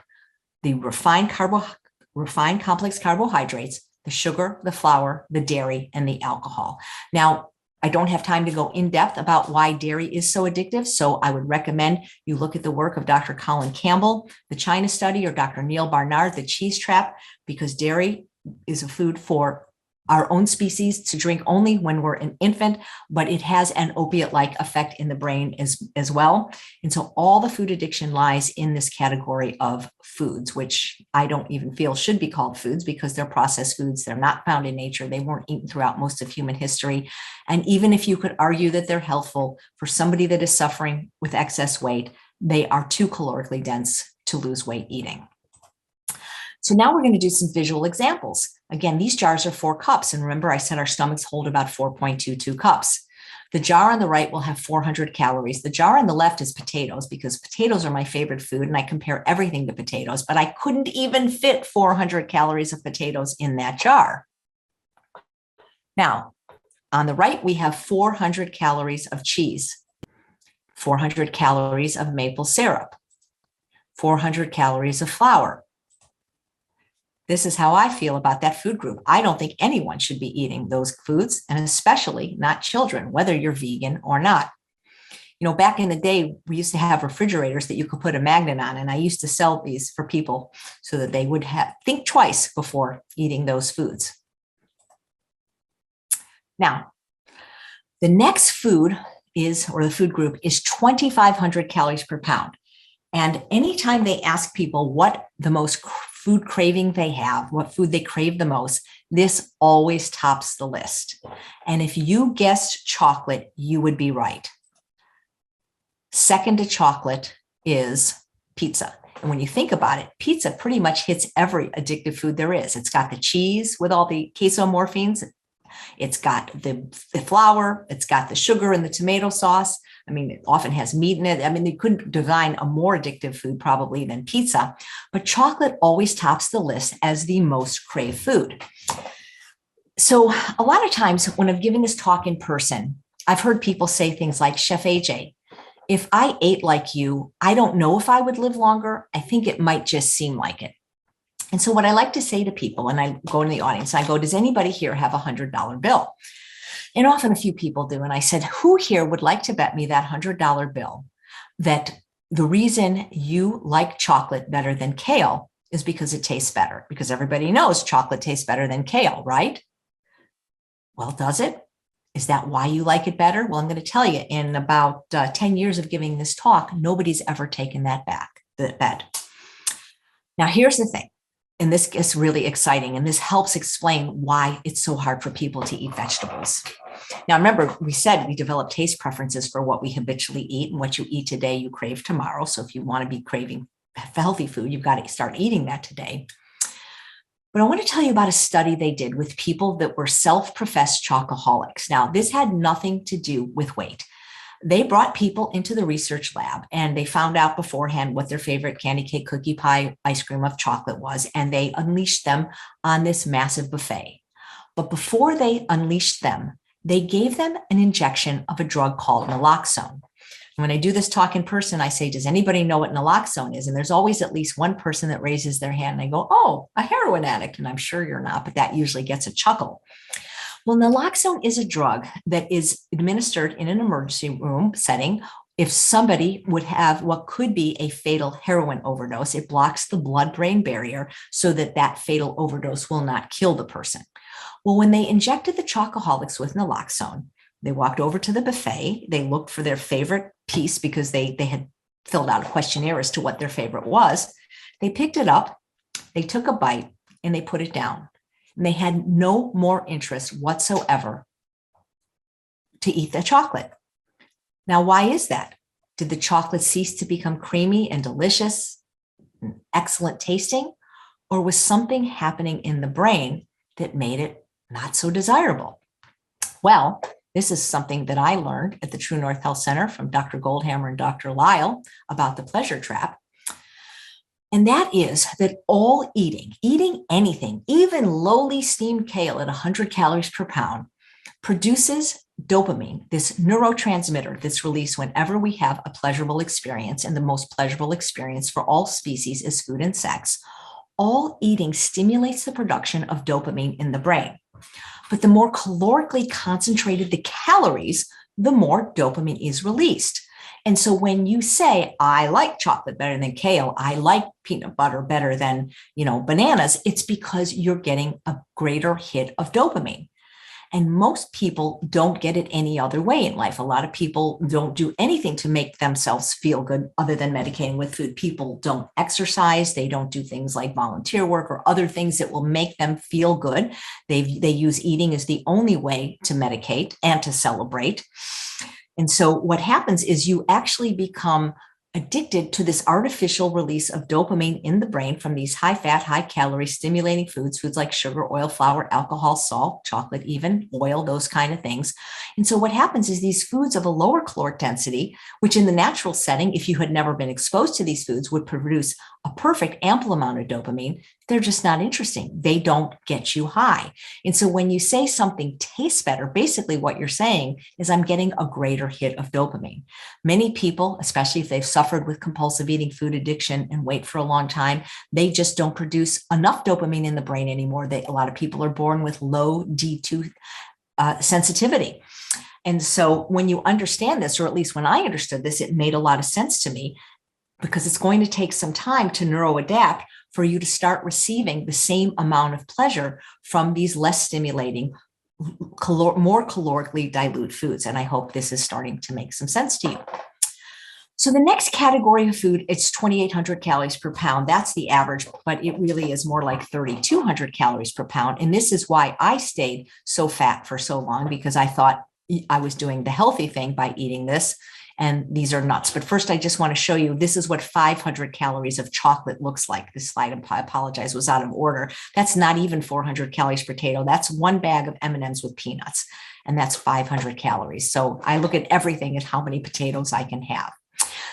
The refined complex carbohydrates, the sugar, the flour, the dairy, and the alcohol. Now, I don't have time to go in depth about why dairy is so addictive. So I would recommend you look at the work of Dr. Colin Campbell, the China study, or Dr. Neil Barnard, the cheese trap, because dairy is a food for our own species to drink only when we're an infant, but it has an opiate-like effect in the brain as well. And so all the food addiction lies in this category of foods, which I don't even feel should be called foods because they're processed foods. They're not found in nature. They weren't eaten throughout most of human history. And even if you could argue that they're healthful for somebody that is suffering with excess weight, they are too calorically dense to lose weight eating. So now we're going to do some visual examples. Again, these jars are 4 cups. And remember, I said our stomachs hold about 4.22 cups. The jar on the right will have 400 calories. The jar on the left is potatoes because potatoes are my favorite food and I compare everything to potatoes, but I couldn't even fit 400 calories of potatoes in that jar. Now, on the right, we have 400 calories of cheese, 400 calories of maple syrup, 400 calories of flour. This is how I feel about that food group. I don't think anyone should be eating those foods, and especially not children, whether you're vegan or not. You know, back in the day, we used to have refrigerators that you could put a magnet on, and I used to sell these for people so that they would think twice before eating those foods. Now, the next food the food group is 2,500 calories per pound. And anytime they ask people what the most food craving they have, what food they crave the most, this always tops the list. And if you guessed chocolate, you would be right. Second to chocolate is pizza. And when you think about it, pizza pretty much hits every addictive food there is. It's got the cheese with all the casomorphines. It's got the flour. It's got the sugar and the tomato sauce. I mean, it often has meat in it. I mean, they couldn't design a more addictive food probably than pizza, but chocolate always tops the list as the most craved food. So a lot of times when I've given this talk in person, I've heard people say things like, Chef AJ, if I ate like you, I don't know if I would live longer. I think it might just seem like it. And so what I like to say to people, and I go to the audience, I go, does anybody here have $100 bill? And often a few people do. And I said, who here would like to bet me that $100 bill that the reason you like chocolate better than kale is because it tastes better? Because everybody knows chocolate tastes better than kale, right? Well, does it? Is that why you like it better? Well, I'm going to tell you, in about 10 years of giving this talk, nobody's ever taken that bet. Now, here's the thing. And this gets really exciting, and this helps explain why it's so hard for people to eat vegetables. Now, remember, we said we develop taste preferences for what we habitually eat, and what you eat today, you crave tomorrow. So if you want to be craving healthy food, you've got to start eating that today. But I want to tell you about a study they did with people that were self-professed chocoholics. Now, this had nothing to do with weight. They brought people into the research lab and they found out beforehand what their favorite candy cake, cookie pie, ice cream of chocolate was, and they unleashed them on this massive buffet. But before they unleashed them, they gave them an injection of a drug called naloxone. When I do this talk in person, I say, does anybody know what naloxone is? And there's always at least one person that raises their hand and I go, oh, a heroin addict. And I'm sure you're not, but that usually gets a chuckle. Well, naloxone is a drug that is administered in an emergency room setting. If somebody would have what could be a fatal heroin overdose, it blocks the blood-brain barrier so that that fatal overdose will not kill the person. Well, when they injected the chocoholics with naloxone, they walked over to the buffet. They looked for their favorite piece because they had filled out a questionnaire as to what their favorite was. They picked it up, they took a bite, and they put it down. And they had no more interest whatsoever to eat the chocolate. Now, why is that? Did the chocolate cease to become creamy and delicious, and excellent tasting? Or was something happening in the brain that made it not so desirable? Well, this is something that I learned at the True North Health Center from Dr. Goldhammer and Dr. Lyle about the pleasure trap. And that is that all eating anything, even lowly steamed kale at 100 calories per pound, produces dopamine, this neurotransmitter that's released whenever we have a pleasurable experience. And the most pleasurable experience for all species is food and sex. All eating stimulates the production of dopamine in the brain. But the more calorically concentrated the calories, the more dopamine is released. And so when you say, I like chocolate better than kale, I like peanut butter better than, bananas, it's because you're getting a greater hit of dopamine. And most people don't get it any other way in life. A lot of people don't do anything to make themselves feel good other than medicating with food. People don't exercise. They don't do things like volunteer work or other things that will make them feel good. They use eating as the only way to medicate and to celebrate. And so what happens is you actually become addicted to this artificial release of dopamine in the brain from these high fat, high calorie stimulating foods like sugar, oil, flour, alcohol, salt, chocolate, even oil, those kind of things. And so what happens is these foods of a lower caloric density, which in the natural setting, if you had never been exposed to these foods, would produce a perfect ample amount of dopamine, they're just not interesting. They don't get you high. And so when you say something tastes better, basically what you're saying is I'm getting a greater hit of dopamine. Many people, especially if they've suffered with compulsive eating, food addiction, and weight for a long time, they just don't produce enough dopamine in the brain anymore. A lot of people are born with low D2 sensitivity. And so when you understand this, or at least when I understood this, it made a lot of sense to me, because it's going to take some time to neuroadapt for you to start receiving the same amount of pleasure from these less stimulating, more calorically dilute foods. And I hope this is starting to make some sense to you. So the next category of food, it's 2,800 calories per pound. That's the average, but it really is more like 3,200 calories per pound. And this is why I stayed so fat for so long, because I thought I was doing the healthy thing by eating this. And these are nuts. But first, I just want to show you, this is what 500 calories of chocolate looks like. This slide, I apologize, was out of order. That's not even 400 calories per potato. That's one bag of M&Ms with peanuts. And that's 500 calories. So I look at everything as how many potatoes I can have.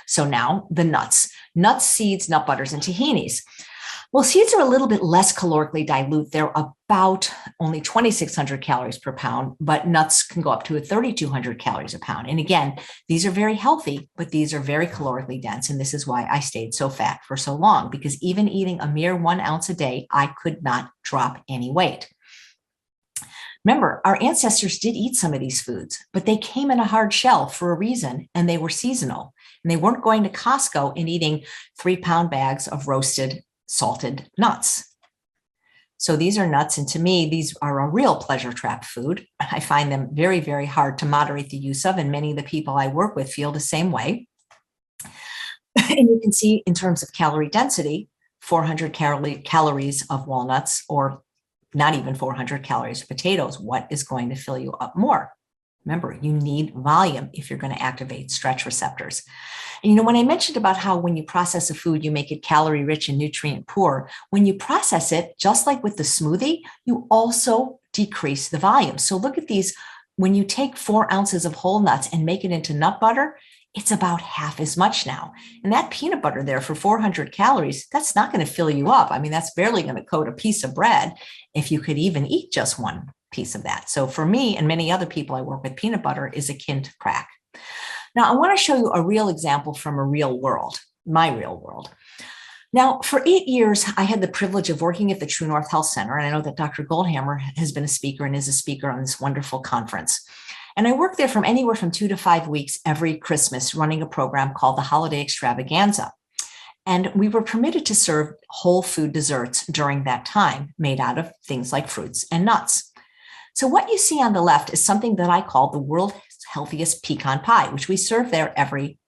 So now the nuts, seeds, nut butters, and tahinis. Well, seeds are a little bit less calorically dilute. They're about only 2,600 calories per pound, but nuts can go up to 3,200 calories a pound. And again, these are very healthy, but these are very calorically dense. And this is why I stayed so fat for so long, because even eating a mere 1 ounce a day, I could not drop any weight. Remember, our ancestors did eat some of these foods, but they came in a hard shell for a reason, and they were seasonal. And they weren't going to Costco and eating 3-pound bags of roasted salted nuts. So these are nuts. And to me, these are a real pleasure trap food. I find them very, very hard to moderate the use of. And many of the people I work with feel the same way. And you can see in terms of calorie density, 400 calories of walnuts, or not even 400 calories of potatoes. What is going to fill you up more? Remember, you need volume if you're going to activate stretch receptors. And when I mentioned about how when you process a food, you make it calorie rich and nutrient poor, when you process it, just like with the smoothie, you also decrease the volume. So look at these. When you take 4 ounces of whole nuts and make it into nut butter, it's about half as much now. And that peanut butter there for 400 calories, that's not going to fill you up. I mean, that's barely going to coat a piece of bread if you could even eat just one piece of that. So for me and many other people I work with, peanut butter is akin to crack. Now, I want to show you a real example from a real world, my real world. Now, for 8 years, I had the privilege of working at the True North Health Center. And I know that Dr. Goldhammer has been a speaker and is a speaker on this wonderful conference. And I worked there from anywhere from 2 to 5 weeks every Christmas, running a program called the Holiday Extravaganza. And we were permitted to serve whole food desserts during that time, made out of things like fruits and nuts. So what you see on the left is something that I call the world's healthiest pecan pie, which we serve there every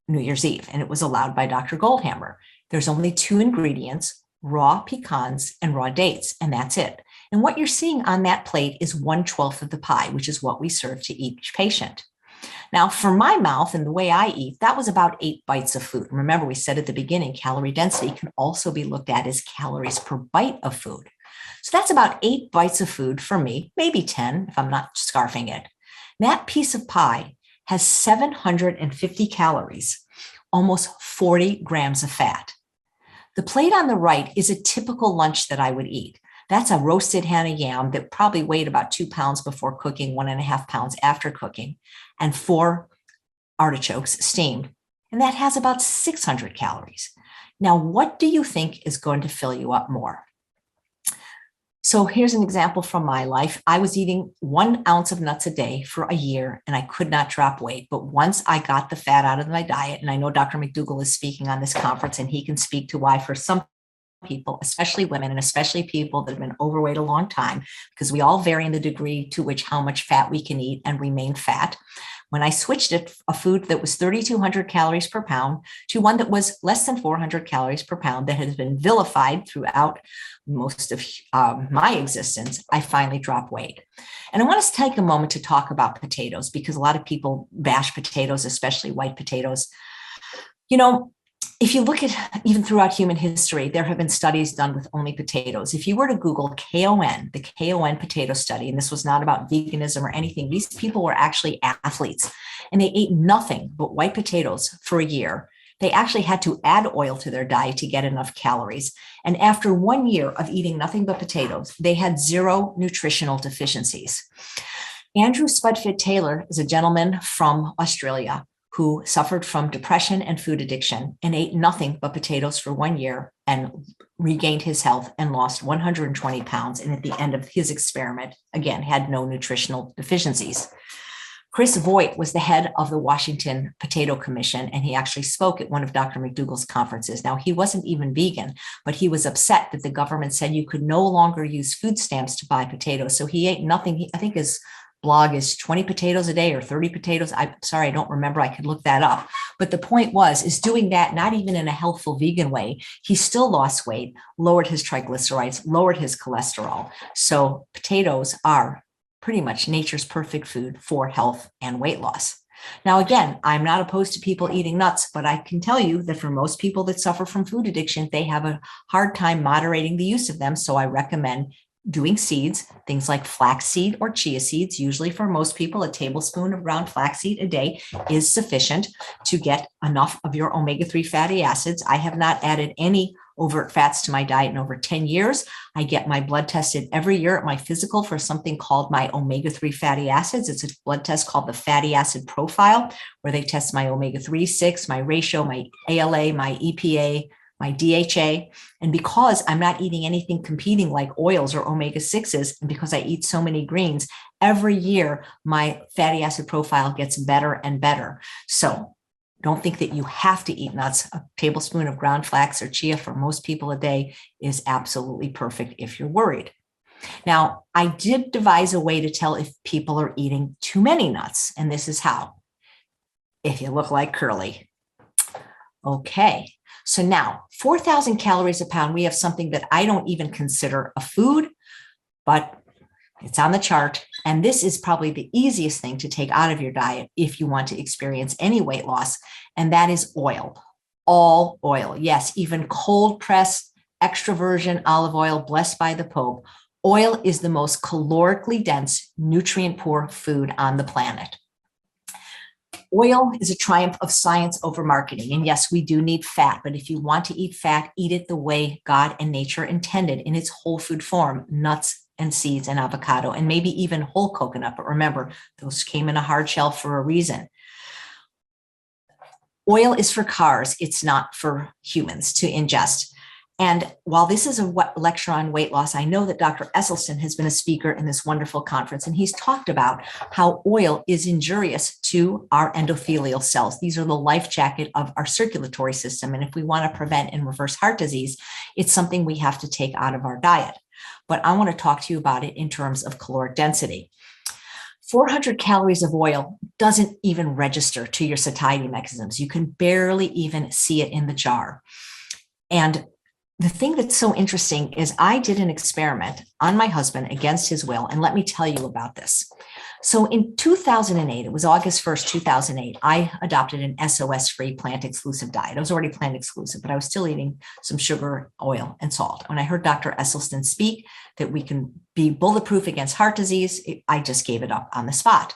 New Year's Eve. And it was allowed by Dr. Goldhammer. There's only 2 ingredients, raw pecans and raw dates, and that's it. And what you're seeing on that plate is 1/12 of the pie, which is what we serve to each patient. Now, for my mouth and the way I eat, that was about 8 bites of food. Remember, we said at the beginning, calorie density can also be looked at as calories per bite of food. So that's about 8 bites of food for me, maybe 10 if I'm not scarfing it. That piece of pie has 750 calories, almost 40 grams of fat. The plate on the right is a typical lunch that I would eat. That's a roasted Hannah yam that probably weighed about 2 pounds before cooking, 1.5 pounds after cooking, and 4 artichokes steamed. And that has about 600 calories. Now, what do you think is going to fill you up more? So here's an example from my life. I was eating 1 ounce of nuts a day for a year, and I could not drop weight. But once I got the fat out of my diet, and I know Dr. McDougall is speaking on this conference, and he can speak to why for some people, especially women, and especially people that have been overweight a long time, because we all vary in the degree to which how much fat we can eat and remain fat. When I switched it, a food that was 3,200 calories per pound to one that was less than 400 calories per pound that has been vilified throughout most of my existence, I finally dropped weight. And I want to take a moment to talk about potatoes, because a lot of people bash potatoes, especially white potatoes. You know, if you look at even throughout human history, there have been studies done with only potatoes. If you were to Google KON, the KON potato study, and this was not about veganism or anything, these people were actually athletes and they ate nothing but white potatoes for a year. They actually had to add oil to their diet to get enough calories. And after 1 year of eating nothing but potatoes, they had 0 nutritional deficiencies. Andrew Spudfit Taylor is a gentleman from Australia who suffered from depression and food addiction and ate nothing but potatoes for 1 year and regained his health and lost 120 pounds. And at the end of his experiment, again, had no nutritional deficiencies. Chris Voigt was the head of the Washington Potato Commission, and he actually spoke at one of Dr. McDougall's conferences. Now, he wasn't even vegan, but he was upset that the government said you could no longer use food stamps to buy potatoes. So he ate nothing. I think his blog is 20 potatoes a day or 30 potatoes. I'm sorry, I don't remember. I could look that up. But the point is doing that, not even in a healthful vegan way, he still lost weight, lowered his triglycerides, lowered his cholesterol. So potatoes are pretty much nature's perfect food for health and weight loss. Now, again, I'm not opposed to people eating nuts, but I can tell you that for most people that suffer from food addiction, they have a hard time moderating the use of them. So I recommend doing seeds, things like flaxseed or chia seeds. Usually for most people, a tablespoon of ground flaxseed a day is sufficient to get enough of your omega-3 fatty acids. I have not added any overt fats to my diet in over 10 years. I get my blood tested every year at my physical for something called my omega-3 fatty acids. It's a blood test called the fatty acid profile, where they test my omega-3, 6, my ratio, my ALA, my EPA, my DHA. And because I'm not eating anything competing like oils or omega-6s, and because I eat so many greens, every year my fatty acid profile gets better and better. So don't think that you have to eat nuts. A tablespoon of ground flax or chia for most people a day is absolutely perfect if you're worried. Now, I did devise a way to tell if people are eating too many nuts, and this is how. If you look like Curly. Okay. So now 4,000 calories a pound, we have something that I don't even consider a food, but it's on the chart. And this is probably the easiest thing to take out of your diet if you want to experience any weight loss. And that is oil, all oil. Yes, even cold pressed extra virgin olive oil, blessed by the Pope. Oil is the most calorically dense, nutrient poor food on the planet. Oil is a triumph of science over marketing. And yes, we do need fat, but if you want to eat fat, eat it the way God and nature intended in its whole food form, nuts and seeds and avocado, and maybe even whole coconut. But remember, those came in a hard shell for a reason. Oil is for cars. It's not for humans to ingest. And while this is a lecture on weight loss, I know that Dr. Esselstyn has been a speaker in this wonderful conference, and he's talked about how oil is injurious to our endothelial cells. These are the life jacket of our circulatory system. And if we want to prevent and reverse heart disease, it's something we have to take out of our diet. But I want to talk to you about it in terms of caloric density. 400 calories of oil doesn't even register to your satiety mechanisms. You can barely even see it in the jar. And the thing that's so interesting is I did an experiment on my husband against his will. And let me tell you about this. So in 2008, it was August 1st, 2008, I adopted an SOS-free plant exclusive diet. I was already plant exclusive, but I was still eating some sugar, oil, and salt. When I heard Dr. Esselstyn speak that we can be bulletproof against heart disease, I just gave it up on the spot.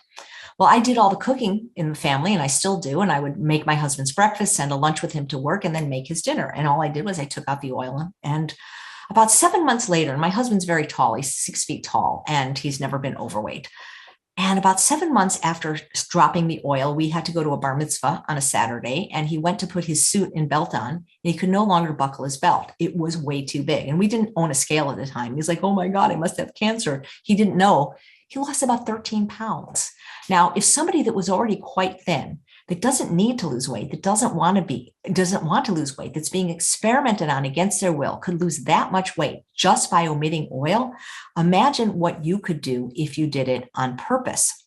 Well, I did all the cooking in the family, and I still do. And I would make my husband's breakfast, send a lunch with him to work, and then make his dinner. And all I did was I took out the oil. And about 7 months later, and my husband's very tall, he's 6 feet tall, and he's never been overweight. And about 7 months after dropping the oil, we had to go to a bar mitzvah on a Saturday, and he went to put his suit and belt on, and he could no longer buckle his belt. It was way too big. And we didn't own a scale at the time. He's like, oh my God, I must have cancer. He didn't know. He lost about 13 pounds. Now, if somebody that was already quite thin, that doesn't need to lose weight, that doesn't want to lose weight, that's being experimented on against their will, could lose that much weight just by omitting oil, imagine what you could do if you did it on purpose.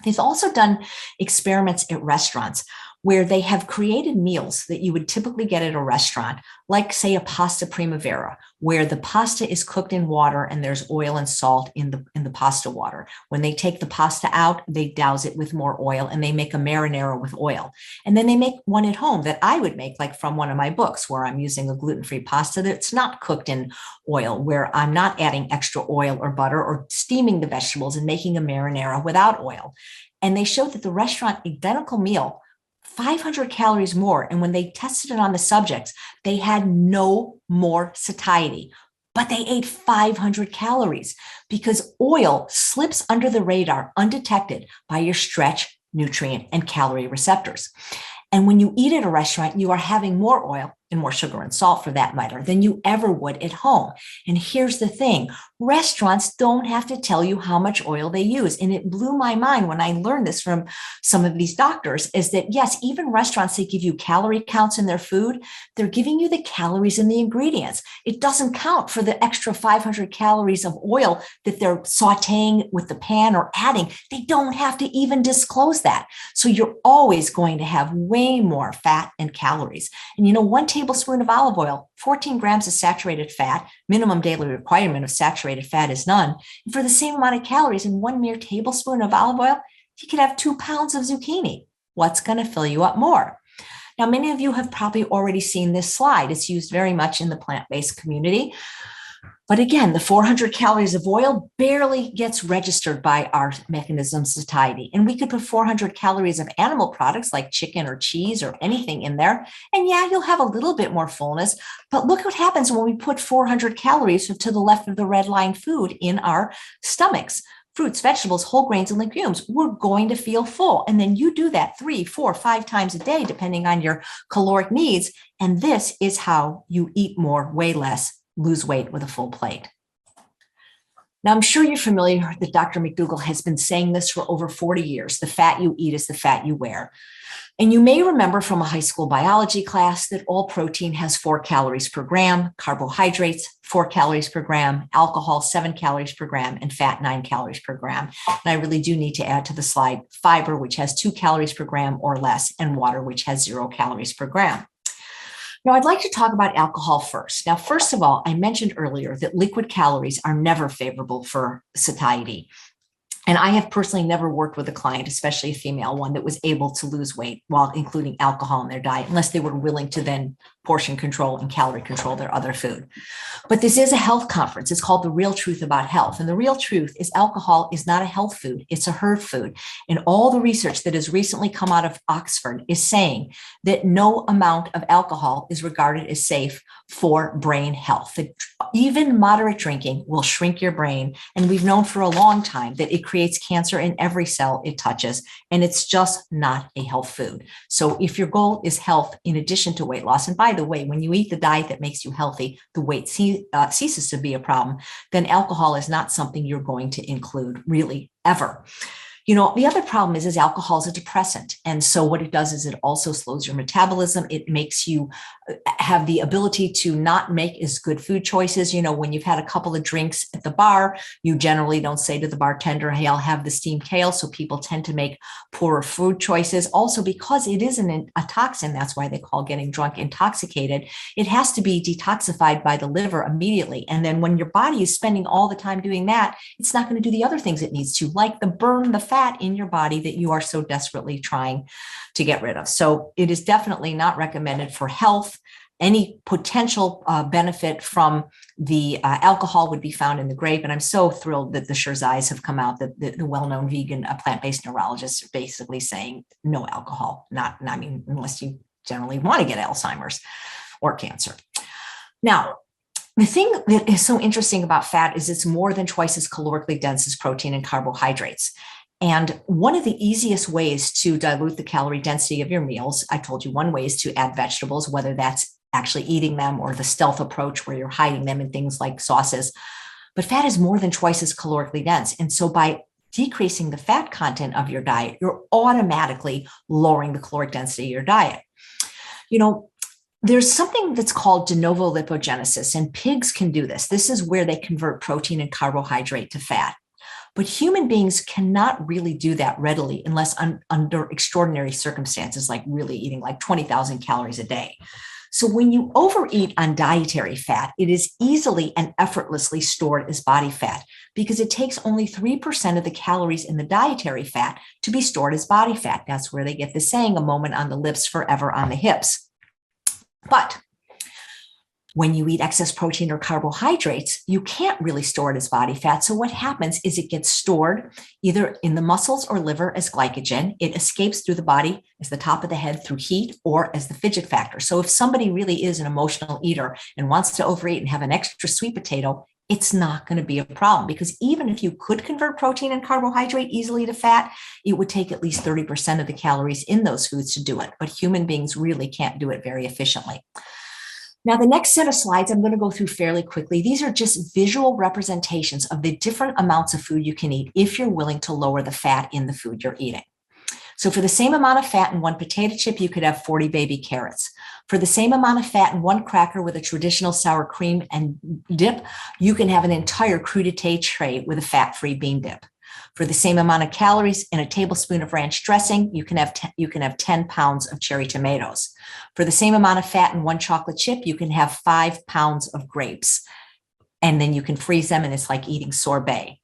They've also done experiments at restaurants where they have created meals that you would typically get at a restaurant, like say a pasta primavera, where the pasta is cooked in water and there's oil and salt in the pasta water. When they take the pasta out, they douse it with more oil and they make a marinara with oil. And then they make one at home that I would make, like from one of my books, where I'm using a gluten-free pasta that's not cooked in oil, where I'm not adding extra oil or butter or steaming the vegetables and making a marinara without oil. And they showed that the restaurant identical meal, 500 calories more. And when they tested it on the subjects, they had no more satiety, but they ate 500 calories because oil slips under the radar undetected by your stretch, nutrient, and calorie receptors. And when you eat at a restaurant, you are having more oil and more sugar and salt for that matter than you ever would at home. And here's the thing, restaurants don't have to tell you how much oil they use. And it blew my mind when I learned this from some of these doctors, is that yes, even restaurants, they give you calorie counts in their food. They're giving you the calories in the ingredients. It doesn't count for the extra 500 calories of oil that they're sauteing with the pan or adding. They don't have to even disclose that. So you're always going to have way more fat and calories. And 1 tablespoon of olive oil, 14 grams of saturated fat, minimum daily requirement of saturated fat is none. And for the same amount of calories in 1 mere tablespoon of olive oil, you could have 2 pounds of zucchini. What's going to fill you up more? Now, many of you have probably already seen this slide. It's used very much in the plant-based community. But again, the 400 calories of oil barely gets registered by our mechanism of satiety. And we could put 400 calories of animal products like chicken or cheese or anything in there. And yeah, you'll have a little bit more fullness. But look what happens when we put 400 calories to the left of the red line food in our stomachs. Fruits, vegetables, whole grains, and legumes, we're going to feel full. And then you do that 3, 4, 5 times a day, depending on your caloric needs. And this is how you eat more, weigh less, lose weight with a full plate. Now, I'm sure you're familiar that Dr. McDougall has been saying this for over 40 years. The fat you eat is the fat you wear. And you may remember from a high school biology class that all protein has 4 calories per gram, carbohydrates, 4 calories per gram, alcohol, 7 calories per gram, and fat, 9 calories per gram. And I really do need to add to the slide fiber, which has 2 calories per gram or less, and water, which has 0 calories per gram. Now, I'd like to talk about alcohol first. Now, first of all, I mentioned earlier that liquid calories are never favorable for satiety. And I have personally never worked with a client, especially a female one, that was able to lose weight while including alcohol in their diet, unless they were willing to then portion control and calorie control their other food. But this is a health conference. It's called The Real Truth About Health. And the real truth is alcohol is not a health food. It's a herd food. And all the research that has recently come out of Oxford is saying that no amount of alcohol is regarded as safe for brain health. That even moderate drinking will shrink your brain. And we've known for a long time that it creates cancer in every cell it touches. And it's just not a health food. So if your goal is health in addition to weight loss, and by the way, when you eat the diet that makes you healthy, the weight ceases to be a problem, then alcohol is not something you're going to include really ever. The other problem is alcohol is a depressant. And so what it does is it also slows your metabolism. It makes you have the ability to not make as good food choices. When you've had a couple of drinks at the bar, you generally don't say to the bartender, hey, I'll have the steamed kale. So people tend to make poorer food choices. Also, because it isn't a toxin, that's why they call getting drunk intoxicated. It has to be detoxified by the liver immediately. And then when your body is spending all the time doing that, it's not going to do the other things it needs to, like burn the fat in your body that you are so desperately trying to get rid of. So it is definitely not recommended for health. Any potential benefit from the alcohol would be found in the grape. And I'm so thrilled that the Shirzais have come out, that the well-known vegan plant-based neurologists are basically saying no alcohol, unless you generally want to get Alzheimer's or cancer. Now, the thing that is so interesting about fat is it's more than twice as calorically dense as protein and carbohydrates. And one of the easiest ways to dilute the calorie density of your meals, I told you one way is to add vegetables, whether that's actually eating them or the stealth approach where you're hiding them in things like sauces. But fat is more than twice as calorically dense. And so by decreasing the fat content of your diet, you're automatically lowering the caloric density of your diet. There's something that's called de novo lipogenesis, and pigs can do this. This is where they convert protein and carbohydrate to fat. But human beings cannot really do that readily unless under extraordinary circumstances, like really eating like 20,000 calories a day. So when you overeat on dietary fat, it is easily and effortlessly stored as body fat because it takes only 3% of the calories in the dietary fat to be stored as body fat. That's where they get the saying, a moment on the lips, forever on the hips. But when you eat excess protein or carbohydrates, you can't really store it as body fat. So what happens is it gets stored either in the muscles or liver as glycogen. It escapes through the body as the top of the head through heat or as the fidget factor. So if somebody really is an emotional eater and wants to overeat and have an extra sweet potato, it's not going to be a problem, because even if you could convert protein and carbohydrate easily to fat, it would take at least 30% of the calories in those foods to do it. But human beings really can't do it very efficiently. Now, the next set of slides I'm going to go through fairly quickly. These are just visual representations of the different amounts of food you can eat if you're willing to lower the fat in the food you're eating. So for the same amount of fat in one potato chip, you could have 40 baby carrots. For the same amount of fat in one cracker with a traditional sour cream and dip, you can have an entire crudité tray with a fat-free bean dip. For the same amount of calories in a tablespoon of ranch dressing, you can have 10 pounds of cherry tomatoes. For the same amount of fat in one chocolate chip, you can have 5 pounds of grapes. And then you can freeze them, and it's like eating sorbet.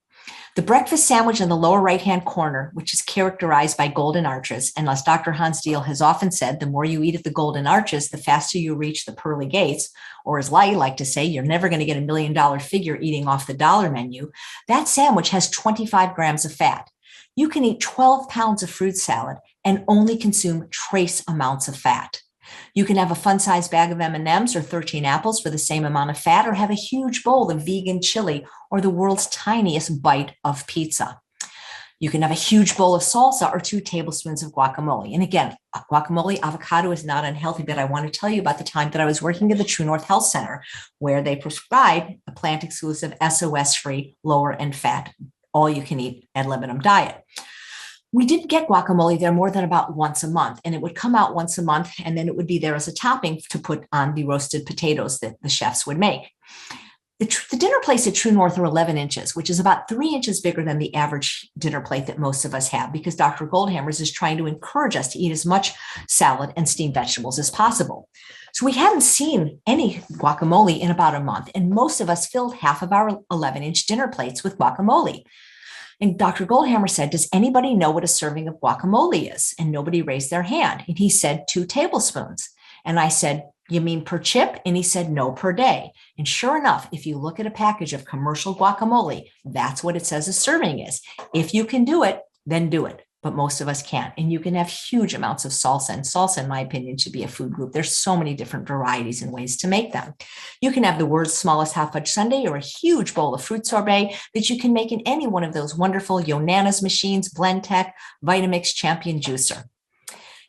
The breakfast sandwich in the lower right-hand corner, which is characterized by golden arches, and as Dr. Hans Diehl has often said, the more you eat at the golden arches, the faster you reach the pearly gates, or as I like to say, you're never going to get $1 million figure eating off the dollar menu. That sandwich has 25 grams of fat. You can eat 12 pounds of fruit salad and only consume trace amounts of fat. You can have a fun-sized bag of M&Ms or 13 apples for the same amount of fat, or have a huge bowl of vegan chili or the world's tiniest bite of pizza. You can have a huge bowl of salsa or 2 tablespoons of guacamole. And again, guacamole, avocado is not unhealthy, but I want to tell you about the time that I was working at the True North Health Center, where they prescribed a plant-exclusive, SOS-free, lower in fat, all-you-can-eat ad libitum diet. We didn't get guacamole there more than about once a month, and it would come out once a month, and then it would be there as a topping to put on the roasted potatoes that the chefs would make. The dinner plates at True North are 11 inches, which is about 3 inches bigger than the average dinner plate that most of us have, because Dr. Goldhammers is trying to encourage us to eat as much salad and steamed vegetables as possible. So we haven't seen any guacamole in about a month, and most of us filled half of our 11-inch dinner plates with guacamole. And Dr. Goldhammer said, does anybody know what a serving of guacamole is? And nobody raised their hand. And he said 2 tablespoons. And I said, you mean per chip? And he said, no, per day. And sure enough, if you look at a package of commercial guacamole, that's what it says a serving is. If you can do it, then do it. But most of us can't. And you can have huge amounts of salsa. And salsa, in my opinion, should be a food group. There's so many different varieties and ways to make them. You can have the world's smallest hot fudge sundae or a huge bowl of fruit sorbet that you can make in any one of those wonderful Yonanas machines, Blendtec, Vitamix, Champion Juicer.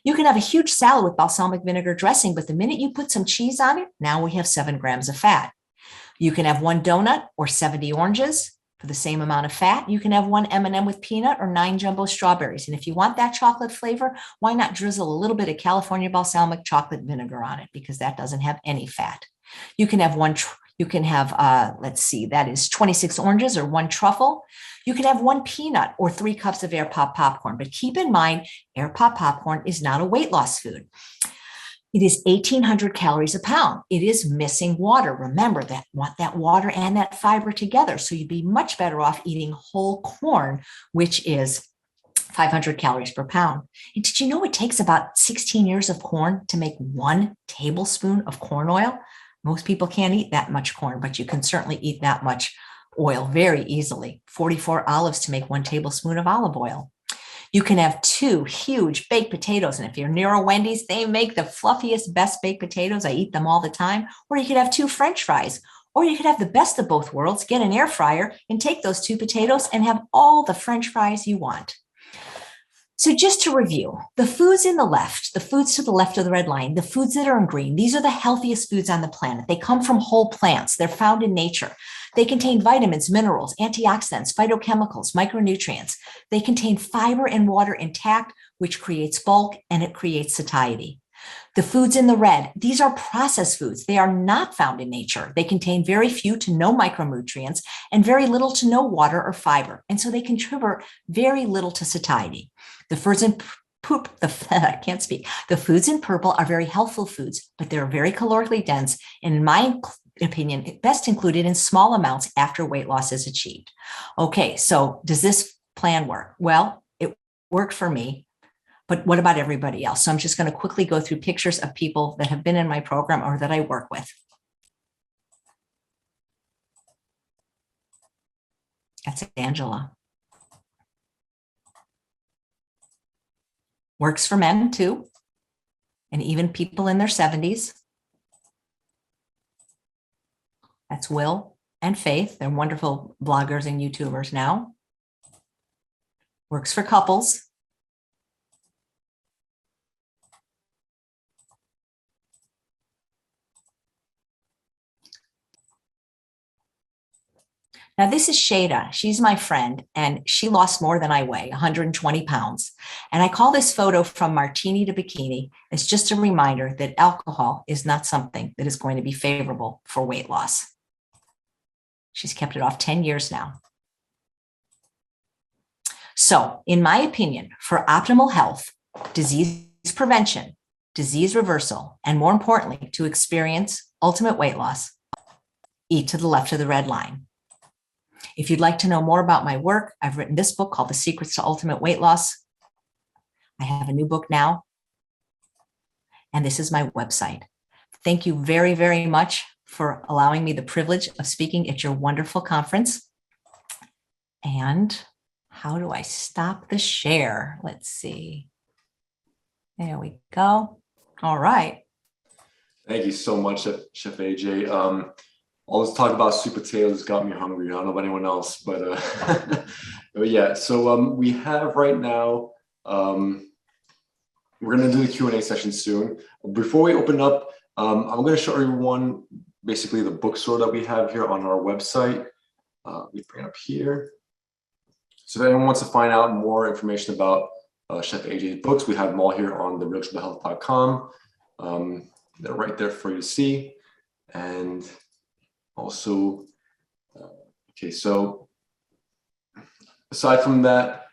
You can have a huge salad with balsamic vinegar dressing, but the minute you put some cheese on it, now we have 7 grams of fat. You can have 1 donut or 70 oranges, For the same amount of fat, you can have 1 M&M with peanut or 9 jumbo strawberries. And if you want that chocolate flavor, why not drizzle a little bit of California balsamic chocolate vinegar on it, because that doesn't have any fat. You can have let's see, that is 26 oranges or 1 truffle. You can have 1 peanut or 3 cups of air pop popcorn. But keep in mind, air pop popcorn is not a weight loss food. It is 1,800 calories a pound. It is missing water. Remember that, want that water and that fiber together. So you'd be much better off eating whole corn, which is 500 calories per pound. And did you know it takes about 16 years of corn to make 1 tablespoon of corn oil? Most people can't eat that much corn, but you can certainly eat that much oil very easily. 44 olives to make 1 tablespoon of olive oil. You can have 2 huge baked potatoes. And if you're near a Wendy's, they make the fluffiest, best baked potatoes. I eat them all the time. Or you could have 2 French fries. Or you could have the best of both worlds, get an air fryer and take those 2 potatoes and have all the French fries you want. So just to review, the foods in the left, the foods to the left of the red line, the foods that are in green, these are the healthiest foods on the planet. They come from whole plants. They're found in nature. They contain vitamins, minerals, antioxidants, phytochemicals, micronutrients. They contain fiber and water intact, which creates bulk and it creates satiety. The foods in the red, these are processed foods. They are not found in nature. They contain very few to no micronutrients and very little to no water or fiber. And so they contribute very little to satiety. The foods in I can't speak. The foods in purple are very healthful foods, but they're very calorically dense. And in my opinion, best included in small amounts after weight loss is achieved. Okay, so does this plan work? Well, it worked for me. But what about everybody else? So I'm just going to quickly go through pictures of people that have been in my program or that I work with. That's Angela. Works for men too, and even people in their 70s. That's Will and Faith. They're wonderful bloggers and YouTubers now. Works for couples. Now, this is Shada. She's my friend, and she lost more than I weigh, 120 pounds. And I call this photo from martini to bikini. It's just a reminder that alcohol is not something that is going to be favorable for weight loss. She's kept it off 10 years now. So, in my opinion, for optimal health, disease prevention, disease reversal, and more importantly, to experience ultimate weight loss, eat to the left of the red line. If you'd like to know more about my work, I've written this book called The Secrets to Ultimate Weight Loss. I have a new book now, and this is my website. Thank you very, very much for allowing me the privilege of speaking at your wonderful conference. And how do I stop the share? Let's see. There we go. All right. Thank you so much, Chef AJ. All this talk about sweet potatoes got me hungry. I don't know about anyone else, but, but yeah. So we have right now, we're going to do the Q&A session soon. Before we open up, I'm going to show everyone basically the bookstore that we have here on our website. We bring it up here. So if anyone wants to find out more information about Chef AJ's books, we have them all here on therealtriblehealth.com. They're right there for you to see. And also, okay, so aside from that,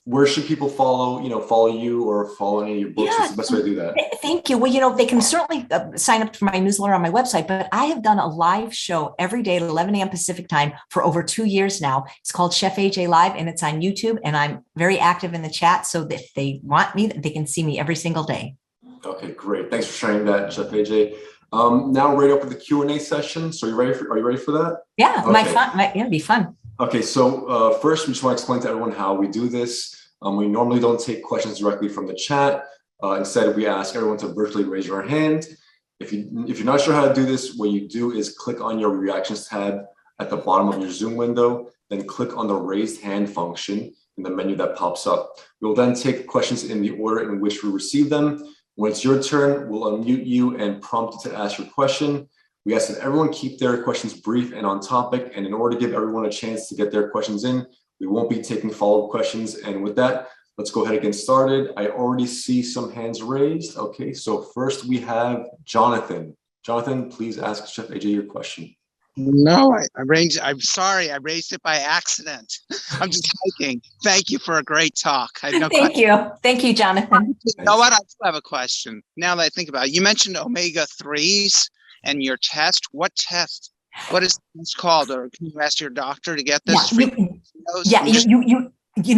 where should people follow you or follow any of your books? What's the best way to do that? Thank you. Well, they can certainly sign up for my newsletter on my website, but I have done a live show every day at 11 a.m. Pacific time for over 2 years now. It's called Chef AJ Live, and it's on YouTube, and I'm very active in the chat. So that if they want me, they can see me every single day. Okay, great. Thanks for sharing that, Chef AJ. Now ready up for the Q&A session. So are you ready for that? Yeah, okay. It'd be fun. Okay, so first we just want to explain to everyone how we do this. We normally don't take questions directly from the chat. Instead, we ask everyone to virtually raise your hand. If you're not sure how to do this, what you do is click on your reactions tab at the bottom of your Zoom window, then click on the raised hand function in the menu that pops up. We will then take questions in the order in which we receive them. When it's your turn, we'll unmute you and prompt you to ask your question. We ask that everyone keep their questions brief and on topic. And in order to give everyone a chance to get their questions in, we won't be taking follow-up questions. And with that, let's go ahead and get started. I already see some hands raised. Okay, so first we have Jonathan. Jonathan, please ask Chef AJ your question. No, I'm sorry, I raised it by accident. I'm just hiking. Thank you for a great talk. I have no Thank you. Thank you, Jonathan. You know what? I do have a question. Now that I think about it, you mentioned omega-3s and your test. What test? What is this called? Or can you ask your doctor to get this?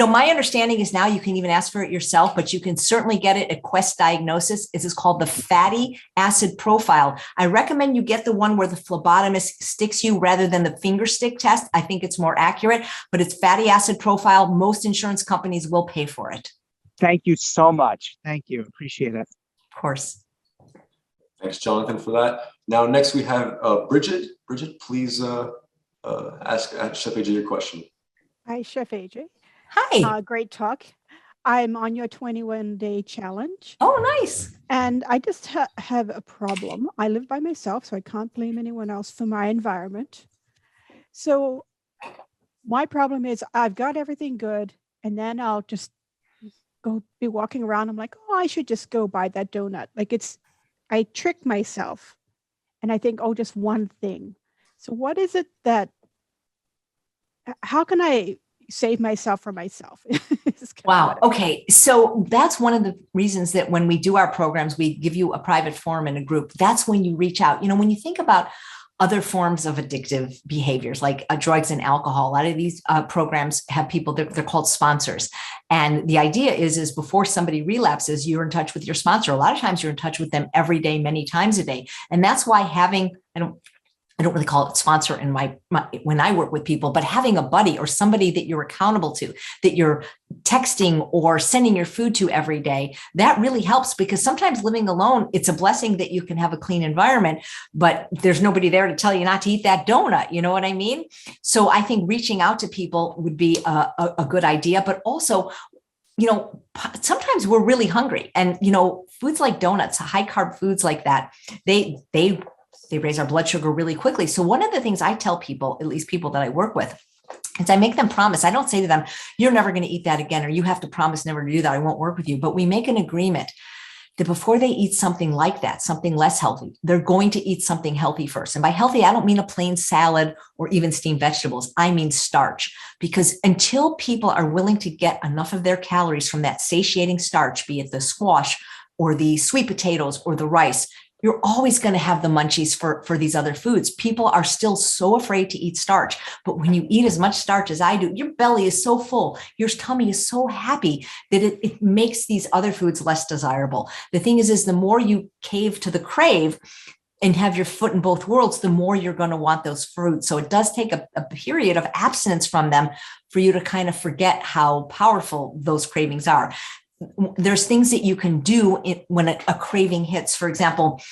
My understanding is now you can even ask for it yourself, but you can certainly get it at Quest Diagnosis. This is called the fatty acid profile. I recommend you get the one where the phlebotomist sticks you rather than the finger stick test. I think it's more accurate, but it's fatty acid profile. Most insurance companies will pay for it. Thank you so much. Thank you. Appreciate it. Of course. Thanks, Jonathan, for that. Now, next we have Bridget. Bridget, please ask Chef AJ your question. Hi, Chef AJ. Hi. Great talk. I'm on your 21-day challenge. Oh, nice. And I just have a problem. I live by myself, so I can't blame anyone else for my environment. So my problem is I've got everything good, and then I'll just be walking around. I'm like, oh, I should just go buy that donut. I trick myself, and I think, oh, just one thing. So what is it how can I save myself from myself? Wow. Okay. So that's one of the reasons that when we do our programs, we give you a private forum in a group. That's when you reach out. When you think about other forms of addictive behaviors like drugs and alcohol, a lot of these programs have people, they're called sponsors. And the idea is before somebody relapses, you're in touch with your sponsor. A lot of times you're in touch with them every day, many times a day. And that's why having, I don't really call it sponsor in my when I work with people, but having a buddy or somebody that you're accountable to, that you're texting or sending your food to every day, that really helps, because sometimes living alone, it's a blessing that you can have a clean environment, but there's nobody there to tell you not to eat that donut. You know what I mean? So I think reaching out to people would be a good idea, but also, sometimes we're really hungry, and, foods like donuts, high carb foods like that, they raise our blood sugar really quickly. So one of the things I tell people, at least people that I work with, is I make them promise. I don't say to them, you're never going to eat that again, or you have to promise never to do that. I won't work with you. But we make an agreement that before they eat something like that, something less healthy, they're going to eat something healthy first. And by healthy, I don't mean a plain salad or even steamed vegetables. I mean starch, because until people are willing to get enough of their calories from that satiating starch, be it the squash or the sweet potatoes or the rice, you're always going to have the munchies for these other foods. People are still so afraid to eat starch, but when you eat as much starch as I do, your belly is so full, your tummy is so happy that it makes these other foods less desirable. The thing is the more you cave to the crave and have your foot in both worlds, the more you're going to want those fruits. So it does take a period of abstinence from them for you to kind of forget how powerful those cravings are. There's things that you can do when a craving hits. For example,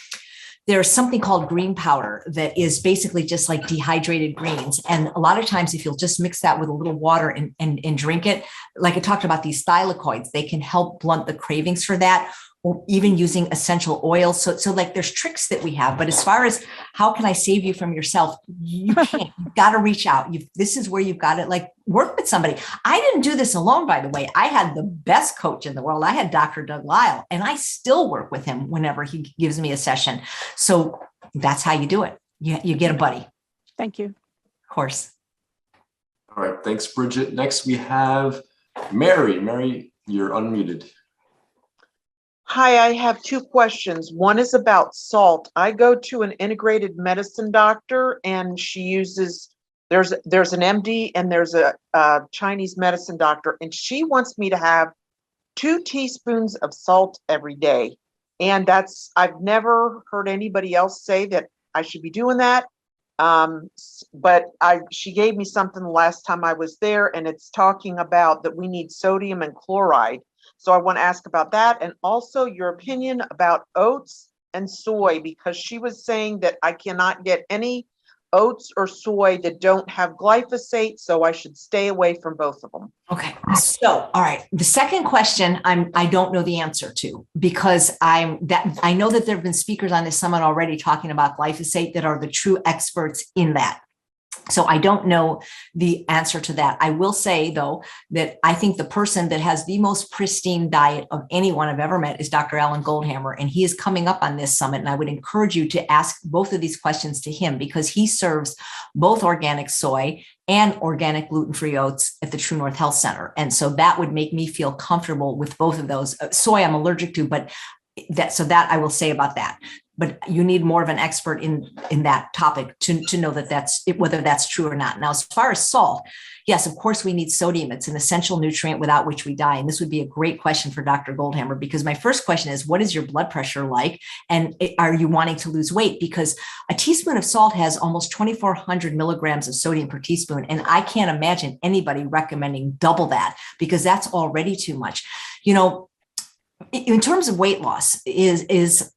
there's something called green powder that is basically just like dehydrated greens. And a lot of times, if you'll just mix that with a little water and drink it, like I talked about these thylakoids, they can help blunt the cravings for that, or even using essential oils. So like there's tricks that we have, but as far as how can I save you from yourself, you can't. You've got to reach out. This is where you've got to work with somebody. I didn't do this alone, by the way. I had the best coach in the world. I had Dr. Doug Lyle, and I still work with him whenever he gives me a session. So that's how you do it. You get a buddy. Thank you. Of course. All right. Thanks, Bridget. Next, we have Mary. Mary, you're unmuted. Hi, I have two questions. One is about salt. I go to an integrated medicine doctor, and she uses, there's an MD and there's a Chinese medicine doctor, and she wants me to have 2 teaspoons of salt every day. And I've never heard anybody else say that I should be doing that. But she gave me something the last time I was there, and it's talking about that we need sodium and chloride. So I want to ask about that, and also your opinion about oats and soy, because she was saying that I cannot get any oats or soy that don't have glyphosate, so I should stay away from both of them. Okay. So, all right. The second question I don't know the answer to, because I know that there have been speakers on this summit already talking about glyphosate that are the true experts in that. So I don't know the answer to that. I will say, though, that I think the person that has the most pristine diet of anyone I've ever met is Dr. Alan Goldhammer, and he is coming up on this summit. And I would encourage you to ask both of these questions to him, because he serves both organic soy and organic gluten-free oats at the True North Health Center. And so that would make me feel comfortable with both of those. Soy I'm allergic to, but that I will say about that. But you need more of an expert in that topic to know whether that's true or not. Now, as far as salt, yes, of course, we need sodium. It's an essential nutrient without which we die. And this would be a great question for Dr. Goldhammer, because my first question is, what is your blood pressure like? And are you wanting to lose weight? Because a teaspoon of salt has almost 2,400 milligrams of sodium per teaspoon. And I can't imagine anybody recommending double that, because that's already too much. You know, in terms of weight loss, is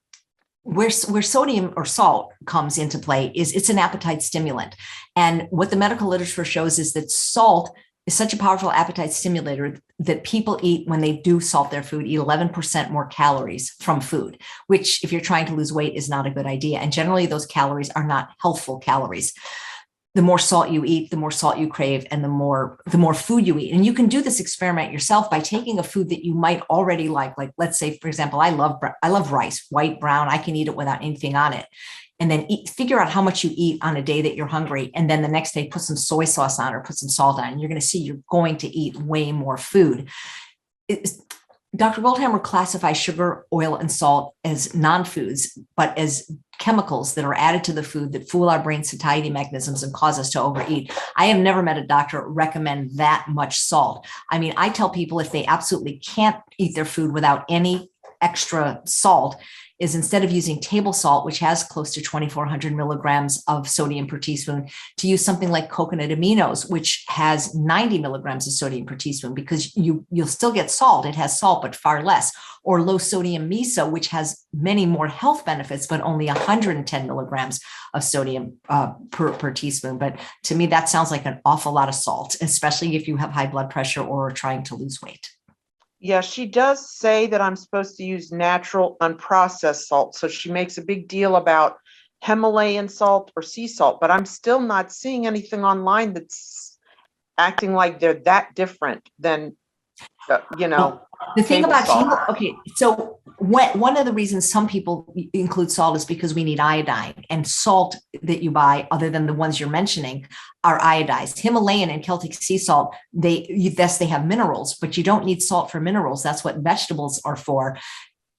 where sodium or salt comes into play is it's an appetite stimulant. And what the medical literature shows is that salt is such a powerful appetite stimulator that people eat, when they do salt their food, eat 11% more calories from food, which if you're trying to lose weight is not a good idea. And generally those calories are not healthful calories. The more salt you eat, the more salt you crave, and the more food you eat. And you can do this experiment yourself by taking a food that you might already like let's say, for example, I love rice, white, brown. I can eat it without anything on it. And then figure out how much you eat on a day that you're hungry. And then the next day, put some soy sauce on or put some salt on. And you're going to see you're going to eat way more food. Dr. Goldhammer classifies sugar, oil, and salt as non-foods, but as chemicals that are added to the food that fool our brain satiety mechanisms and cause us to overeat. I have never met a doctor recommend that much salt. I mean, I tell people if they absolutely can't eat their food without any extra salt, is instead of using table salt, which has close to 2,400 milligrams of sodium per teaspoon, to use something like coconut aminos, which has 90 milligrams of sodium per teaspoon, because you'll still get salt. It has salt, but far less. Or low sodium miso, which has many more health benefits, but only 110 milligrams of sodium per teaspoon. But to me, that sounds like an awful lot of salt, especially if you have high blood pressure or are trying to lose weight. Yeah, she does say that I'm supposed to use natural unprocessed salt. So she makes a big deal about Himalayan salt or sea salt, but I'm still not seeing anything online that's acting like they're that different than, The thing about salt. Okay, so one of the reasons some people include salt is because we need iodine, and salt that you buy, other than the ones you're mentioning, are iodized. Himalayan and Celtic sea salt, they have minerals, but you don't need salt for minerals. That's what vegetables are for.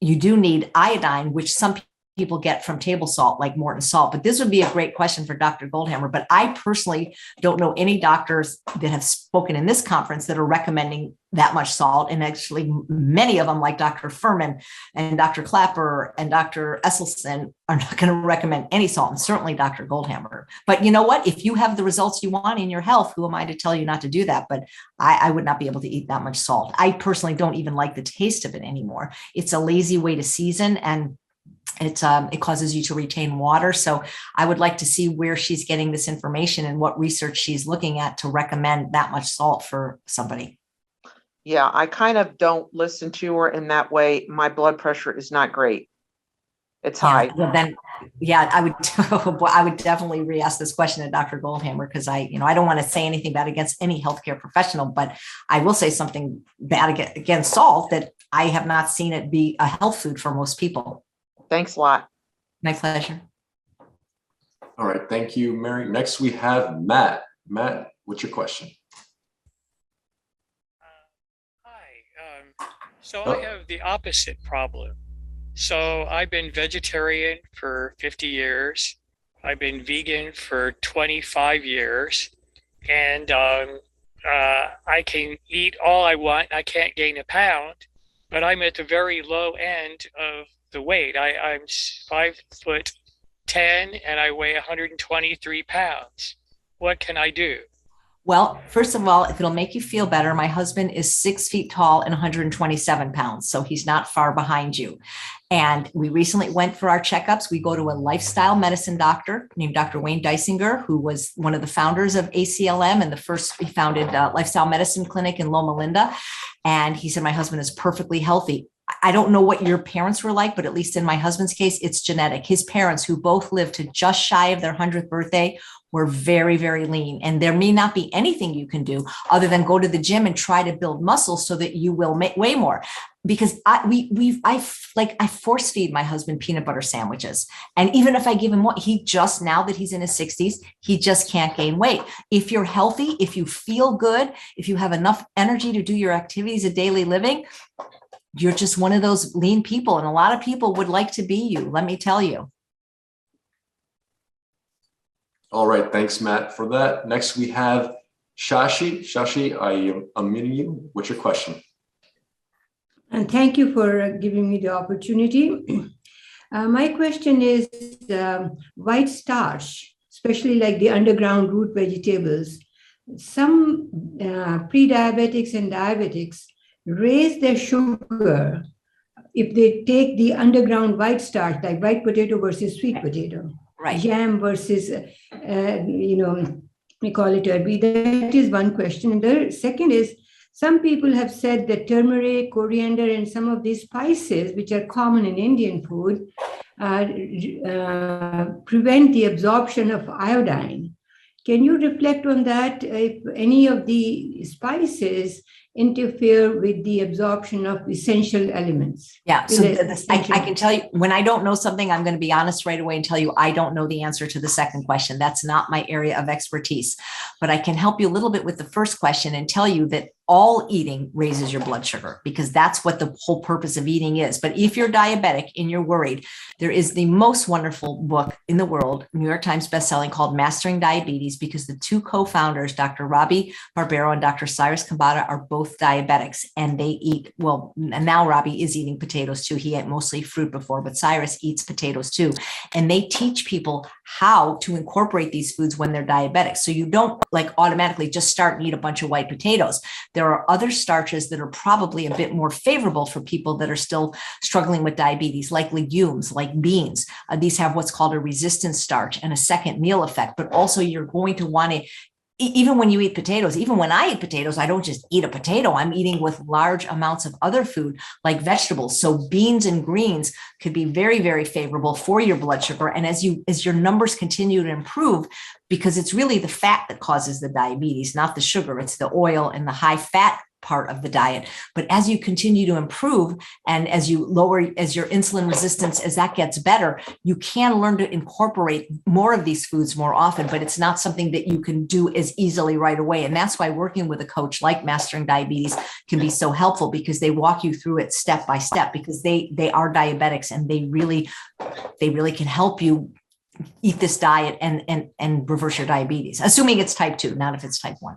You do need iodine, which some people get from table salt, like Morton salt. But this would be a great question for Dr. Goldhammer. But I personally don't know any doctors that have spoken in this conference that are recommending that much salt. And actually, many of them, like Dr. Furman and Dr. Clapper and Dr. Esselstyn, are not going to recommend any salt, and certainly Dr. Goldhammer. But you know what? If you have the results you want in your health, who am I to tell you not to do that? But I would not be able to eat that much salt. I personally don't even like the taste of it anymore. It's a lazy way to season, and it causes you to retain water. So I would like to see where she's getting this information and what research she's looking at to recommend that much salt for somebody. Yeah, I kind of don't listen to her in that way. My blood pressure is not great. It's high. Well, then, I would definitely re-ask this question to Dr. Goldhammer, because I don't want to say anything bad against any healthcare professional, but I will say something bad against salt, that I have not seen it be a health food for most people. Thanks a lot. My pleasure. All right. Thank you, Mary. Next, we have Matt. Matt, what's your question? Hi. I have the opposite problem. So I've been vegetarian for 50 years. I've been vegan for 25 years. And I can eat all I want. I can't gain a pound, but I'm at the very low end of the weight. I'm 5'10" and I weigh 123 pounds. What can I do? Well, first of all, if it'll make you feel better, my husband is 6 feet tall and 127 pounds. So he's not far behind you. And we recently went for our checkups. We go to a lifestyle medicine doctor named Dr. Wayne Dysinger, who was one of the founders of ACLM and he founded Lifestyle Medicine Clinic in Loma Linda. And he said, my husband is perfectly healthy. I don't know what your parents were like, but at least in my husband's case, it's genetic. His parents, who both lived to just shy of their 100th birthday, were very, very lean. And there may not be anything you can do other than go to the gym and try to build muscle so that you will weigh more. Because I force feed my husband peanut butter sandwiches. And even if I give him more, now that he's in his 60s, he just can't gain weight. If you're healthy, if you feel good, if you have enough energy to do your activities of daily living, you're just one of those lean people. And a lot of people would like to be you, let me tell you. All right, thanks, Matt, for that. Next, we have Shashi. Shashi, I am unmuting you. What's your question? And thank you for giving me the opportunity. My question is white starch, especially like the underground root vegetables. Some pre-diabetics and diabetics raise their sugar if they take the underground white starch, like white potato versus sweet potato. Right. Jam versus, we call it herby. That is one question. And the second is, some people have said that turmeric, coriander, and some of these spices, which are common in Indian food, prevent the absorption of iodine. Can you reflect on that? If any of the spices interfere with the absorption of essential elements? Yeah, so I can tell you, when I don't know something, I'm going to be honest right away and tell you I don't know the answer to the second question. That's not my area of expertise. But I can help you a little bit with the first question and tell you that all eating raises your blood sugar, because that's what the whole purpose of eating is. But if you're diabetic and you're worried, there is the most wonderful book in the world, New York Times bestselling, called Mastering Diabetes, because the two co-founders, Dr. Robbie Barbero and Dr. Cyrus Kambata, are both diabetics, and they eat, well, and now Robbie is eating potatoes too. He ate mostly fruit before, but Cyrus eats potatoes too. And they teach people how to incorporate these foods when they're diabetic. So you don't like automatically just start and eat a bunch of white potatoes. There are other starches that are probably a bit more favorable for people that are still struggling with diabetes, like legumes, like beans. These have what's called a resistant starch and a second meal effect, but also you're going to want to, even when you eat potatoes, even when I eat potatoes, I don't just eat a potato. I'm eating with large amounts of other food like vegetables. So beans and greens could be very, very favorable for your blood sugar. And as your numbers continue to improve, because it's really the fat that causes the diabetes, not the sugar, it's the oil and the high fat part of the diet. But as you continue to improve and as your insulin resistance, as that gets better, you can learn to incorporate more of these foods more often, but it's not something that you can do as easily right away. And that's why working with a coach like Mastering Diabetes can be so helpful, because they walk you through it step by step, because they are diabetics and they really can help you eat this diet and reverse your diabetes, assuming it's type 2, not if it's type 1.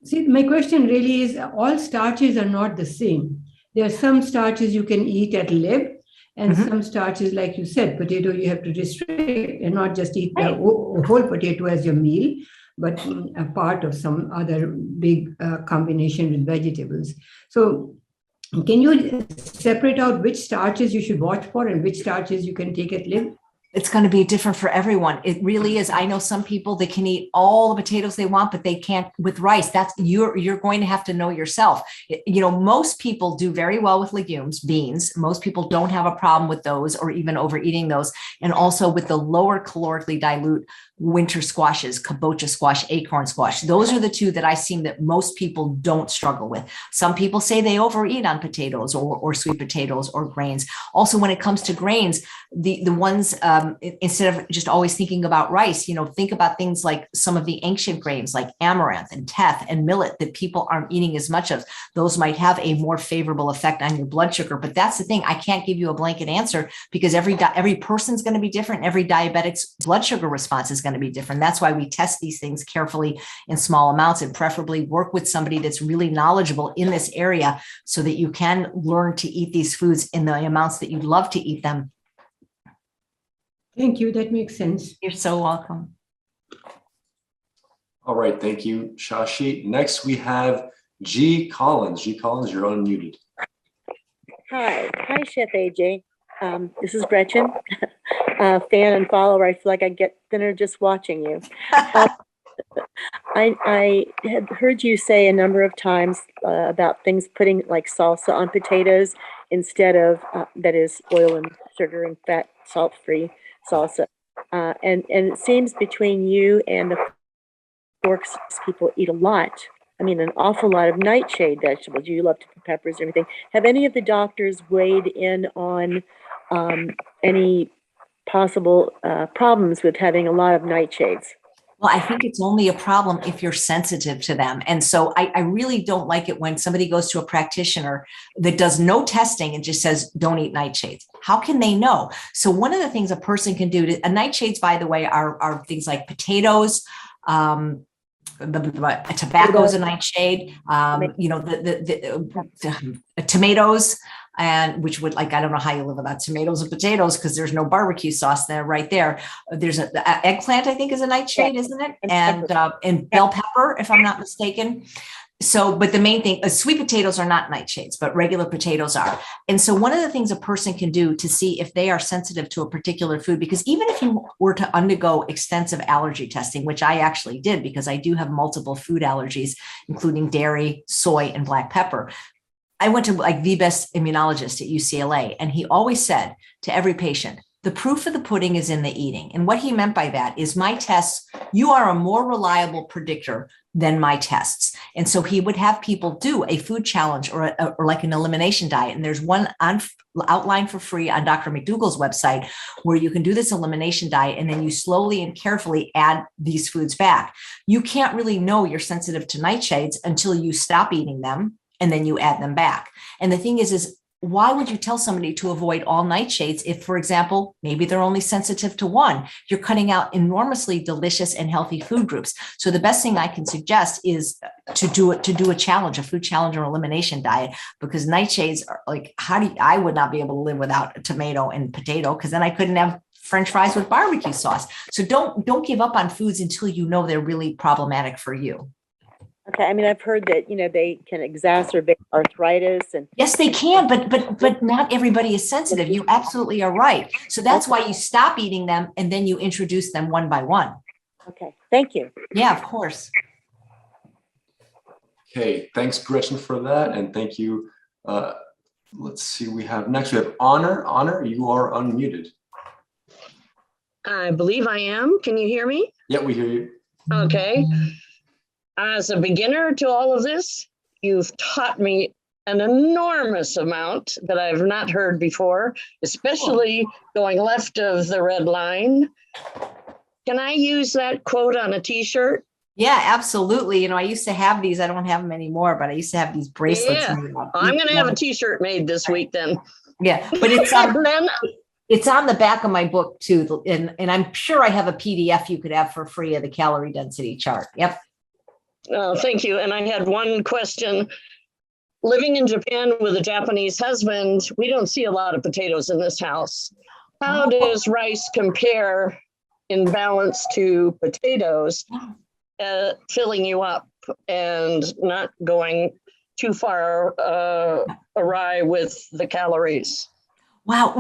See, my question really is, all starches are not the same. There are some starches you can eat at lib, and some starches, like you said, potato, you have to restrict and not just eat the whole potato as your meal, but a part of some other big combination with vegetables. So can you separate out which starches you should watch for and which starches you can take at lib? It's going to be different for everyone. It really is. I know some people that can eat all the potatoes they want, but they can't with rice. That's you're going to have to know yourself. Most people do very well with legumes, beans. Most people don't have a problem with those or even overeating those. And also with the lower calorically dilute winter squashes, kabocha squash, acorn squash. Those are the two that I see that most people don't struggle with. Some people say they overeat on potatoes or sweet potatoes or grains. Also, when it comes to grains, the ones, instead of just always thinking about rice, think about things like some of the ancient grains like amaranth and teff and millet that people aren't eating as much of. Those might have a more favorable effect on your blood sugar. But that's the thing. I can't give you a blanket answer, because every person's going to be different. Every diabetic's blood sugar response is going to be different. That's why we test these things carefully in small amounts, and preferably work with somebody that's really knowledgeable in this area so that you can learn to eat these foods in the amounts that you'd love to eat them. Thank you. That makes sense. You're so welcome. All right. Thank you, Shashi. Next, we have G. Collins. G. Collins, you're unmuted. Hi, Chef AJ. This is Gretchen, fan and follower. I feel like I get thinner just watching you. I had heard you say a number of times about things putting like salsa on potatoes instead of, that is, oil and sugar and fat, salt-free salsa. And it seems between you and the Forks people eat a lot. I mean, an awful lot of nightshade vegetables. You love to put peppers and everything. Have any of the doctors weighed in on any possible problems with having a lot of nightshades? Well, I think it's only a problem if you're sensitive to them. And so I really don't like it when somebody goes to a practitioner that does no testing and just says, don't eat nightshades. How can they know? So one of the things a person can do nightshades, by the way, are things like potatoes, the tobacco is a nightshade, the tomatoes, and which would, like, I don't know how you live without tomatoes and potatoes because there's no barbecue sauce there right there. There's the eggplant, I think, is a nightshade, isn't it? And bell pepper, if I'm not mistaken. So, but the main thing is sweet potatoes are not nightshades, but regular potatoes are. And so one of the things a person can do to see if they are sensitive to a particular food, because even if you were to undergo extensive allergy testing, which I actually did because I do have multiple food allergies, including dairy, soy, and black pepper. I went to like the best immunologist at UCLA, and he always said to every patient, the proof of the pudding is in the eating. And what he meant by that is my tests, you are a more reliable predictor than my tests. And so he would have people do a food challenge or like an elimination diet. And there's one outlined for free on Dr. McDougall's website where you can do this elimination diet and then you slowly and carefully add these foods back. You can't really know you're sensitive to nightshades until you stop eating them and then you add them back. And the thing is why would you tell somebody to avoid all nightshades if, for example, maybe they're only sensitive to one? You're cutting out enormously delicious and healthy food groups. So the best thing I can suggest is to do a challenge, a food challenge or elimination diet, because nightshades are like, I would not be able to live without a tomato and potato, because then I couldn't have French fries with barbecue sauce. So don't give up on foods until you know they're really problematic for you. Okay, I mean, I've heard that, they can exacerbate arthritis and. Yes, they can, but not everybody is sensitive. You absolutely are right. So that's why you stop eating them and then you introduce them one by one. Okay, thank you. Yeah, of course. Okay, thanks, Gretchen, for that, and thank you. Let's see, we have Honor. Honor, you are unmuted. I believe I am. Can you hear me? Yeah, we hear you. Okay. As a beginner to all of this, you've taught me an enormous amount that I've not heard before, especially going left of the red line. Can I use that quote on a t-shirt? Yeah, absolutely. I used to have these. I don't have them anymore, but I used to have these bracelets. Yeah, I'm going to have a t-shirt made this week then. Yeah, but it's on the back of my book too. And I'm sure I have a PDF you could have for free of the calorie density chart. Yep. Oh, thank you. And I had one question. Living in Japan with a Japanese husband, we don't see a lot of potatoes in this house. How does rice compare in balance to potatoes, filling you up and not going too far awry with the calories? Wow.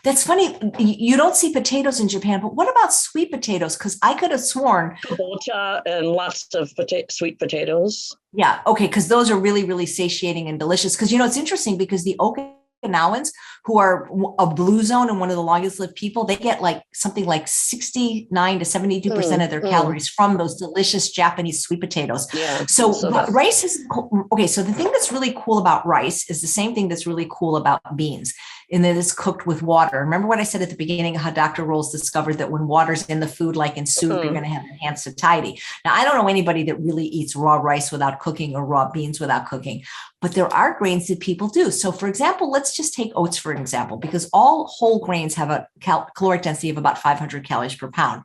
That's funny. You don't see potatoes in Japan, but what about sweet potatoes? Because I could have sworn. Kabocha and lots of sweet potatoes. Yeah. Okay. Because those are really, really satiating and delicious. Because, it's interesting because the Okinawans, who are a blue zone and one of the longest lived people, they get like something like 69 to 72% of their calories from those delicious Japanese sweet potatoes. Yeah, so rice is okay. So the thing that's really cool about rice is the same thing that's really cool about beans, in that it's cooked with water. Remember what I said at the beginning, how Dr. Rolls discovered that when water's in the food, like in soup, you're going to have enhanced satiety. Now, I don't know anybody that really eats raw rice without cooking or raw beans without cooking, but there are grains that people do. So for example, let's just take oats for example, because all whole grains have a caloric density of about 500 calories per pound.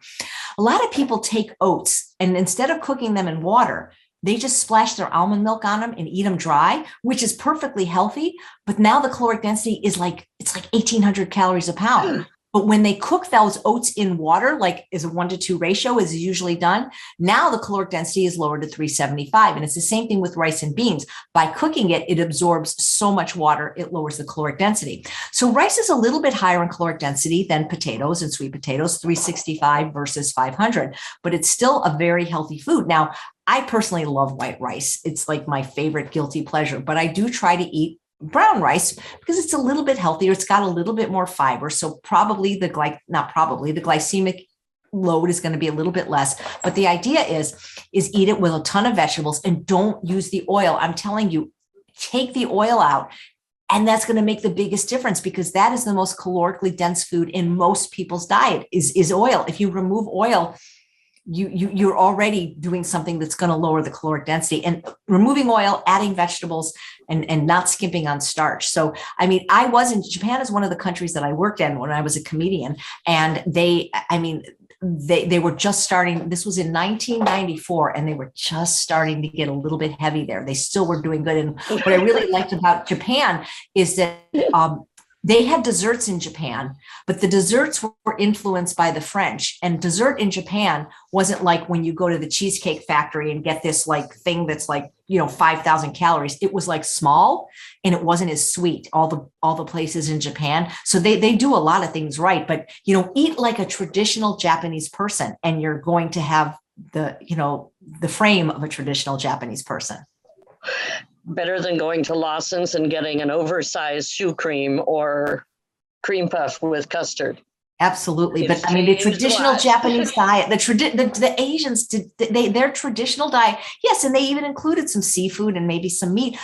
A lot of people take oats and instead of cooking them in water, they just splash their almond milk on them and eat them dry, which is perfectly healthy. But now the caloric density is it's like 1,800 calories a pound. But when they cook those oats in water, like is a 1-to-2 ratio is usually done, now the caloric density is lowered to 375. And it's the same thing with rice and beans. By cooking it, it absorbs so much water, it lowers the caloric density. So rice is a little bit higher in caloric density than potatoes and sweet potatoes, 365 versus 500, but it's still a very healthy food. Now, I personally love white rice. It's like my favorite guilty pleasure, but I do try to eat brown rice because it's a little bit healthier. It's got a little bit more fiber. So probably the glycemic load is going to be a little bit less. But the idea is eat it with a ton of vegetables and don't use the oil. I'm telling you, take the oil out. And that's going to make the biggest difference because that is the most calorically dense food in most people's diet is oil. If you remove oil, you're already doing something that's going to lower the caloric density, and removing oil, adding vegetables, and not skimping on starch. So, I mean, Japan is one of the countries that I worked in when I was a comedian, and they were just starting. This was in 1994, and they were just starting to get a little bit heavy there. They still were doing good. And what I really liked about Japan is that they had desserts in Japan, but the desserts were influenced by the French. And dessert in Japan wasn't like when you go to the Cheesecake Factory and get this like thing that's like, 5,000 calories. It was like small and it wasn't as sweet, all the places in Japan. So they do a lot of things right, but, eat like a traditional Japanese person and you're going to have the frame of a traditional Japanese person. Better than going to Lawson's and getting an oversized shoe cream or cream puff with custard. Absolutely. But I mean, the traditional Japanese diet, the Asians did their traditional diet. Yes. And they even included some seafood and maybe some meat.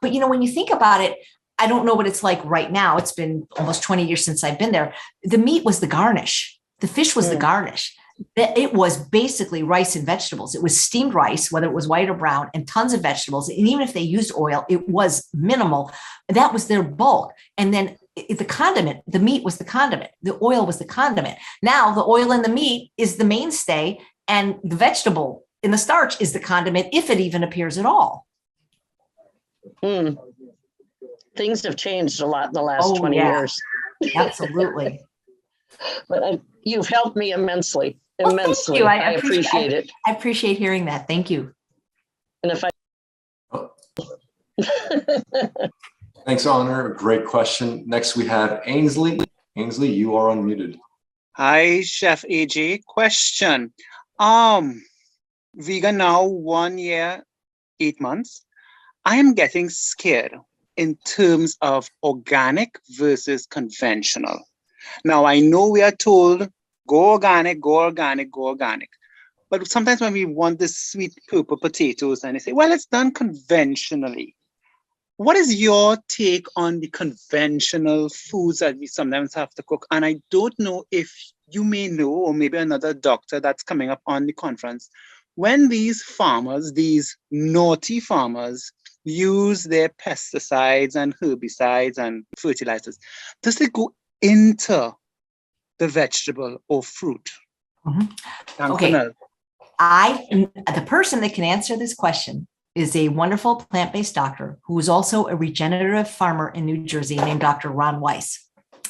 But, when you think about it, I don't know what it's like right now. It's been almost 20 years since I've been there. The meat was the garnish. The fish was the garnish. It was basically rice and vegetables. It was steamed rice, whether it was white or brown, and tons of vegetables. And even if they used oil, it was minimal. That was their bulk. And then the condiment, the meat was the condiment. The oil was the condiment. Now the oil in the meat is the mainstay, and the vegetable in the starch is the condiment, if it even appears at all. Things have changed a lot in the last 20 years. Absolutely. But you've helped me immensely. Well, thank you. I appreciate it. I appreciate hearing that. Thank you. And if Thanks, Honor. Great question. Next, we have Ainsley. Ainsley, you are unmuted. Hi, Chef AJ. Question. Vegan now 1 year, 8 months. I am getting scared in terms of organic versus conventional. Now, I know we are told, go organic, go organic, go organic. But sometimes when we want the sweet purple potatoes and they say, well, it's done conventionally. What is your take on the conventional foods that we sometimes have to cook? And I don't know if you may know, or maybe another doctor that's coming up on the conference, when these farmers, these naughty farmers, use their pesticides and herbicides and fertilizers, does it go into the vegetable or fruit? Okay. The person that can answer this question is a wonderful plant-based doctor who is also a regenerative farmer in New Jersey named Dr. Ron Weiss.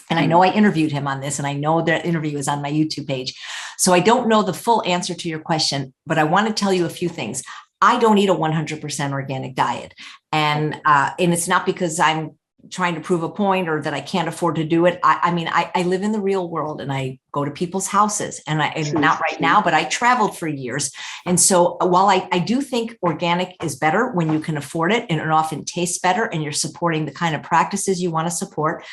And I know I interviewed him on this, and I know that interview is on my YouTube page. So I don't know the full answer to your question, but I want to tell you a few things. I don't eat a 100% organic diet. And it's not because I'm trying to prove a point or that I can't afford to do it. I live in the real world and I go to people's houses and not right now, but I traveled for years. And so while I do think organic is better when you can afford it and it often tastes better and you're supporting the kind of practices you want to support,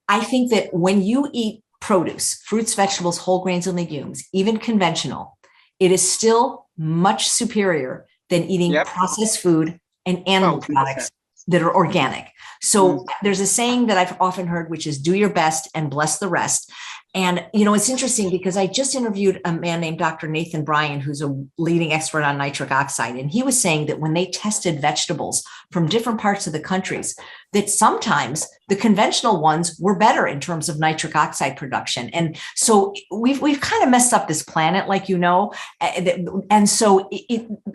I think that when you eat produce, fruits, vegetables, whole grains and legumes, even conventional, it is still much superior than eating processed food and animal products that are organic. So there's a saying that I've often heard, which is do your best and bless the rest. And, it's interesting because I just interviewed a man named Dr. Nathan Bryan, who's a leading expert on nitric oxide. And he was saying that when they tested vegetables from different parts of the countries, that sometimes the conventional ones were better in terms of nitric oxide production. And so we've kind of messed up this planet, like, and so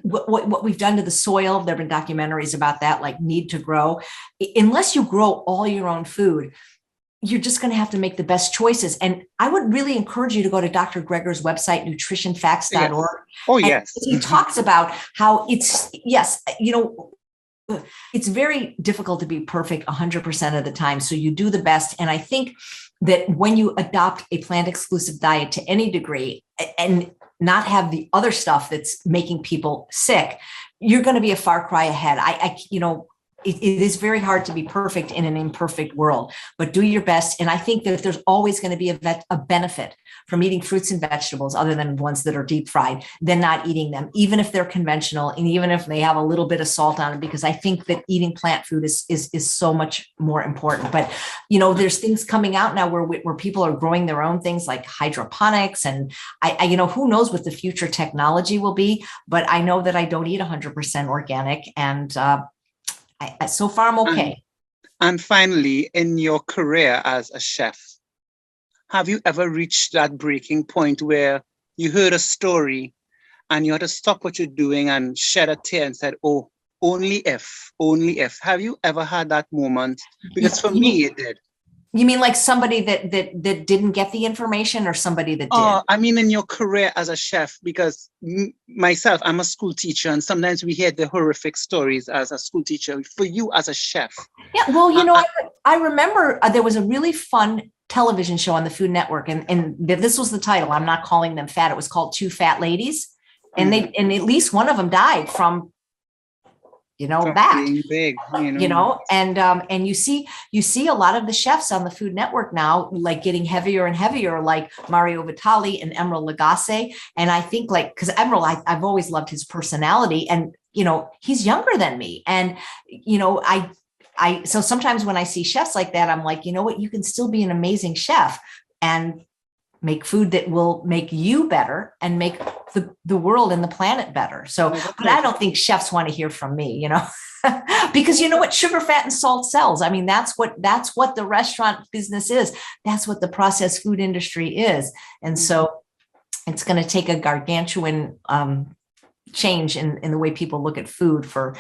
what we've done to the soil, there've been documentaries about that, like Need to Grow. Unless you grow all your own food, you're just going to have to make the best choices. And I would really encourage you to go to Dr. Greger's website, nutritionfacts.org. Yes. Oh, yes. He talks about how it's, yes, you know, it's very difficult to be perfect 100% of the time. So you do the best. And I think that when you adopt a plant exclusive diet to any degree and not have the other stuff that's making people sick, you're going to be a far cry ahead. You know, it is very hard to be perfect in an imperfect world, but do your best. And I think that there's always going to be a benefit from eating fruits and vegetables other than ones that are deep fried than not eating them, even if they're conventional and even if they have a little bit of salt on it, because I think that eating plant food is so much more important. But, you know, there's things coming out now where people are growing their own things like hydroponics. And I you know, who knows what the future technology will be, but I know that I don't eat 100% organic. And, so far, I'm okay. And finally, in your career as a chef, have you ever reached that breaking point where you heard a story and you had to stop what you're doing and shed a tear and said, oh, only if. Have you ever had that moment? Because for me, it did. You mean like somebody that didn't get the information or somebody that did? I mean, in your career as a chef, because myself, I'm a school teacher, and sometimes we hear the horrific stories as a school teacher. For you as a chef. Yeah, well, you know, I remember there was a really fun television show on the Food Network, and this was the title. I'm not calling them fat. It was called Two Fat Ladies. And and at least one of them died from, you know, that being big, you know, and you see a lot of the chefs on the Food Network now, like getting heavier and heavier, like Mario Vitali and Emeril Lagasse. And I think like, because Emeril, I've always loved his personality, and, you know, he's younger than me. And, you know, so sometimes when I see chefs like that, I'm like, you know what, you can still be an amazing chef and make food that will make you better and make the world and the planet better. So, but I don't think chefs want to hear from me, you know, because you know what, sugar, fat, and salt sells. I mean, that's what the restaurant business is. That's what the processed food industry is. And so it's going to take a gargantuan change in the way people look at food for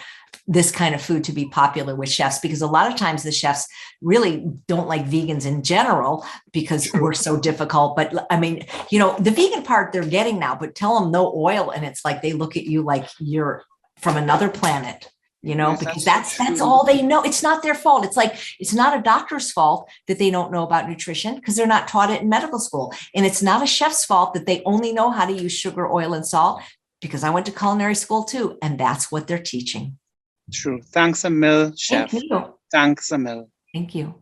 this kind of food to be popular with chefs, because a lot of times the chefs really don't like vegans in general because we're so difficult. But I mean, you know, the vegan part they're getting now, but tell them no oil, and it's like they look at you like you're from another planet, you know, because that's all they know. It's not their fault. It's like, it's not a doctor's fault that they don't know about nutrition because they're not taught it in medical school. And it's not a chef's fault that they only know how to use sugar, oil, and salt, because I went to culinary school too, and that's what they're teaching. True. Thanks a mil, chef. Thank you. Thanks a mil. Thank you.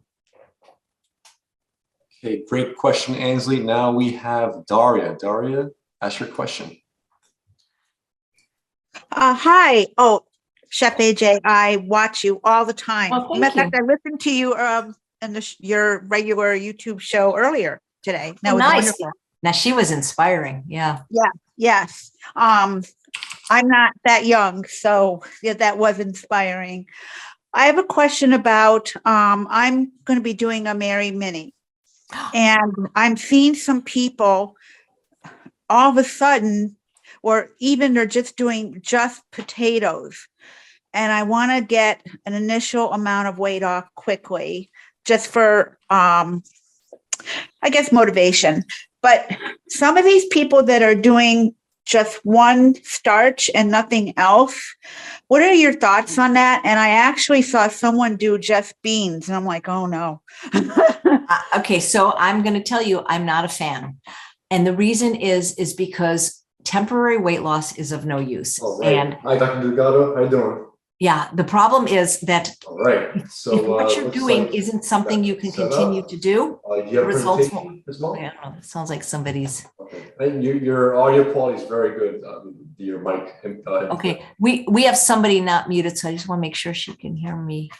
Okay, great question, Ansley. Now we have Daria. Daria, ask your question. Hi. Oh, Chef AJ, I watch you all the time. Well, Matter of fact, I listened to you in your regular YouTube show earlier today. That was wonderful. Now she was inspiring. Yeah. Yeah. Yes. I'm not that young, so yeah, that was inspiring. I have a question about, I'm going to be doing a Mary Mini, and I'm seeing some people all of a sudden, or even they're just doing just potatoes. And I want to get an initial amount of weight off quickly, just for, I guess, motivation. But some of these people that are doing just one starch and nothing else, what are your thoughts on that? And I actually saw someone do just beans, and I'm like, oh no. Okay, so I'm going to tell you, I'm not a fan. And the reason is because temporary weight loss is of no use. All right. And hi, Dr. Delgado. How you doing? yeah, the problem is that all right. So if what you're doing isn't something you can continue to do, do you have results presentation as well. well? I don't know. It sounds like somebody's. Okay. And your audio quality is very good. Your mic. Okay, we have somebody not muted, so I just want to make sure she can hear me.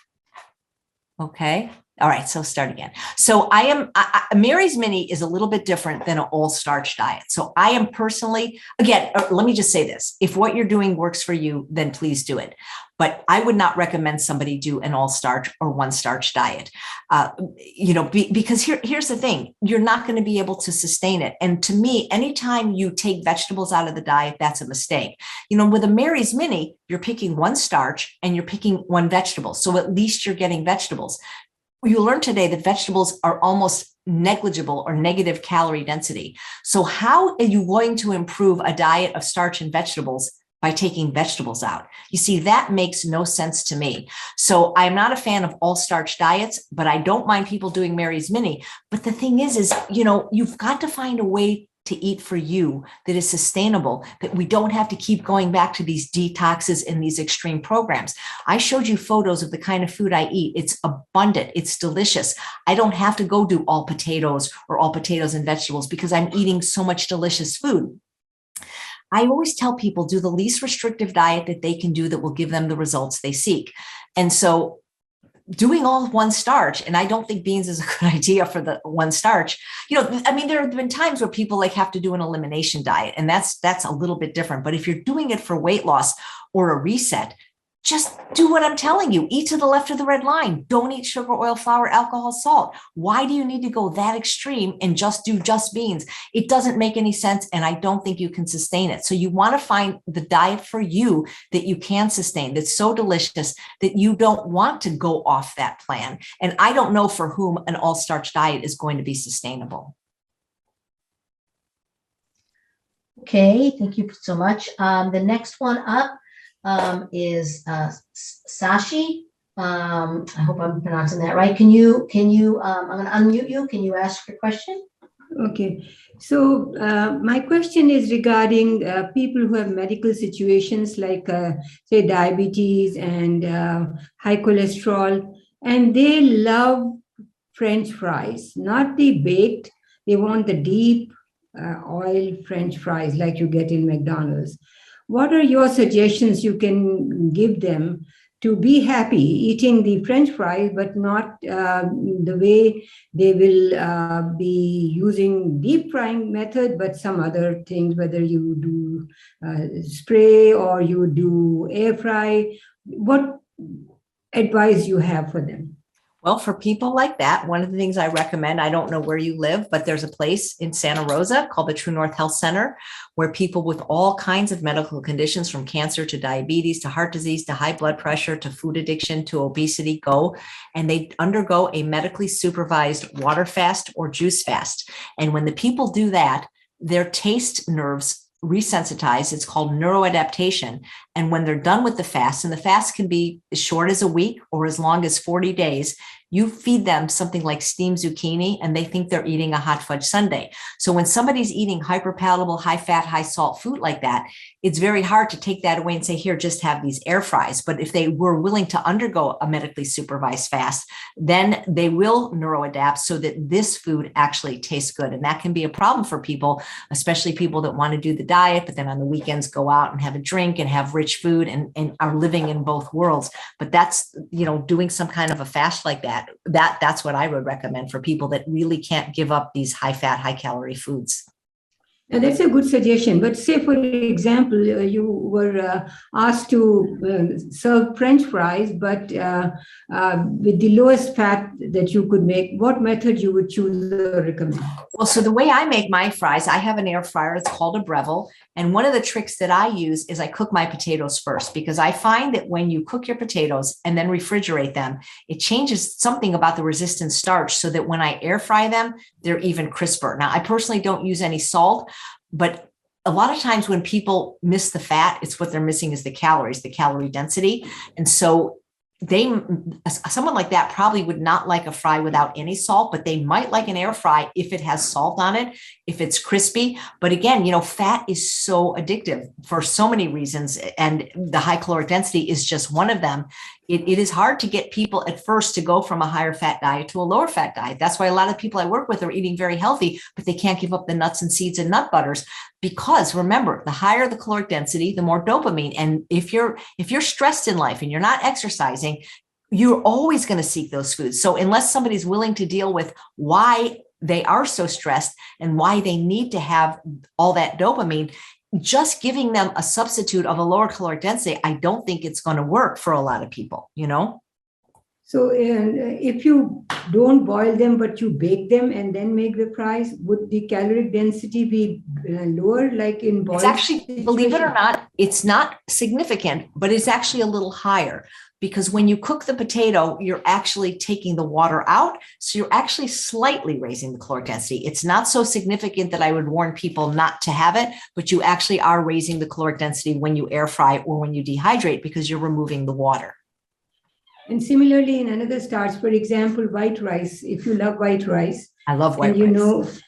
Okay. All right, so start again. So Mary's Mini is a little bit different than an all starch diet. So I am personally, again, let me just say this. If what you're doing works for you, then please do it. But I would not recommend somebody do an all starch or one starch diet, because here's the thing, you're not going to be able to sustain it. And to me, anytime you take vegetables out of the diet, that's a mistake. You know, with a Mary's Mini, you're picking one starch and you're picking one vegetable. So at least you're getting vegetables. you learned today that vegetables are almost negligible or negative calorie density. So how are you going to improve a diet of starch and vegetables by taking vegetables out? You see, that makes no sense to me. So I'm not a fan of all starch diets, but I don't mind people doing Mary's Mini. But the thing is, you've got to find a way to eat for you that is sustainable, that we don't have to keep going back to these detoxes and these extreme programs. I showed you photos of the kind of food I eat. It's abundant. It's delicious. I don't have to go do all potatoes or all potatoes and vegetables because I'm eating so much delicious food. I always tell people do the least restrictive diet that they can do that will give them the results they seek. And so doing all one starch, and I don't think beans is a good idea for the one starch. There have been times where people have to do an elimination diet, and that's a little bit different. But if you're doing it for weight loss or a reset, just do what I'm telling you. Eat to the left of the red line. Don't eat sugar, oil, flour, alcohol, salt. Why do you need to go that extreme and just do just beans? It doesn't make any sense, and I don't think you can sustain it. So you want to find the diet for you that you can sustain, that's so delicious that you don't want to go off that plan. And I don't know for whom an all-starch diet is going to be sustainable. Okay, thank you so much. The next one up is Sashi. I hope I'm pronouncing that right. Can you, I'm going to unmute you. Can you ask your question? Okay. So my question is regarding people who have medical situations like, say, diabetes and high cholesterol, and they love French fries, not the baked. They want the deep oil French fries like you get in McDonald's. What are your suggestions you can give them to be happy eating the French fries, but not the way they will be using deep frying method, but some other things, whether you do spray or you do air fry? What advice you have for them? Well, for people like that, one of the things I recommend, I don't know where you live, but there's a place in Santa Rosa called the True North Health Center where people with all kinds of medical conditions, from cancer to diabetes to heart disease to high blood pressure to food addiction to obesity, go, and they undergo a medically supervised water fast or juice fast. And when the people do that, their taste nerves resensitize. It's called neuroadaptation. And when they're done with the fast, and the fast can be as short as a week or as long as 40 days, you feed them something like steamed zucchini and they think they're eating a hot fudge sundae. So when somebody's eating hyperpalatable, high fat, high salt food like that, it's very hard to take that away and say, here, just have these air fries. But if they were willing to undergo a medically supervised fast, then they will neuroadapt so that this food actually tastes good. And that can be a problem for people, especially people that want to do the diet, but then on the weekends go out and have a drink and have rich food and are living in both worlds. But that's, doing some kind of a fast like that's what I would recommend for people that really can't give up these high fat, high calorie foods. Now, that's a good suggestion. But say, for example, you were asked to serve French fries, but with the lowest fat that you could make, what method you would choose or recommend? Well, so the way I make my fries, I have an air fryer. It's called a Breville. And one of the tricks that I use is I cook my potatoes first, because I find that when you cook your potatoes and then refrigerate them, it changes something about the resistant starch so that when I air fry them, they're even crisper. Now, I personally don't use any salt, but a lot of times when people miss the fat, it's what they're missing is the calories, the calorie density. And so someone like that probably would not like a fry without any salt, but they might like an air fry if it has salt on it, if it's crispy. But again, fat is so addictive for so many reasons, and the high caloric density is just one of them. It is hard to get people at first to go from a higher fat diet to a lower fat diet. That's why a lot of people I work with are eating very healthy, but they can't give up the nuts and seeds and nut butters, because remember, the higher the caloric density, the more dopamine. And if you're stressed in life and you're not exercising, you're always going to seek those foods. So unless somebody's willing to deal with why they are so stressed and why they need to have all that dopamine, just giving them a substitute of a lower caloric density, I don't think it's going to work for a lot of people, So if you don't boil them, but you bake them and then make the fries, would the caloric density be lower, like in boiled? It's actually, believe it or not, it's not significant, but it's actually a little higher. because when you cook the potato, you're actually taking the water out. So you're actually slightly raising the caloric density. It's not so significant that I would warn people not to have it, but you actually are raising the caloric density when you air fry or when you dehydrate because you're removing the water. And similarly, in another starch, for example, white rice, if you love white rice. I love white and rice.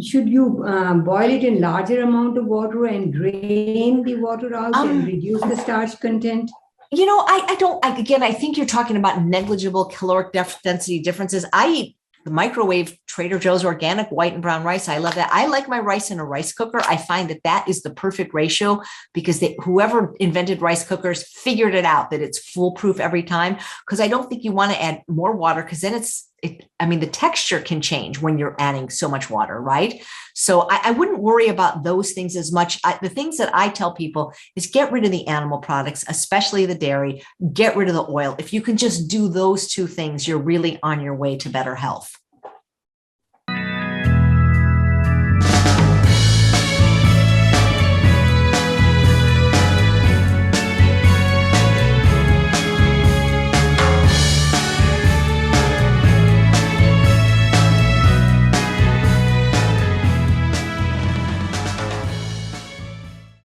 Should you boil it in larger amount of water and drain the water out and reduce the starch content? I think you're talking about negligible caloric density differences. I eat the microwave Trader Joe's organic white and brown rice. I love that. I like my rice in a rice cooker. I find that is the perfect ratio because whoever invented rice cookers figured it out that it's foolproof every time. Because I don't think you want to add more water because then the texture can change when you're adding so much water, right? So I wouldn't worry about those things as much. The things that I tell people is get rid of the animal products, especially the dairy, get rid of the oil. If you can just do those two things, you're really on your way to better health.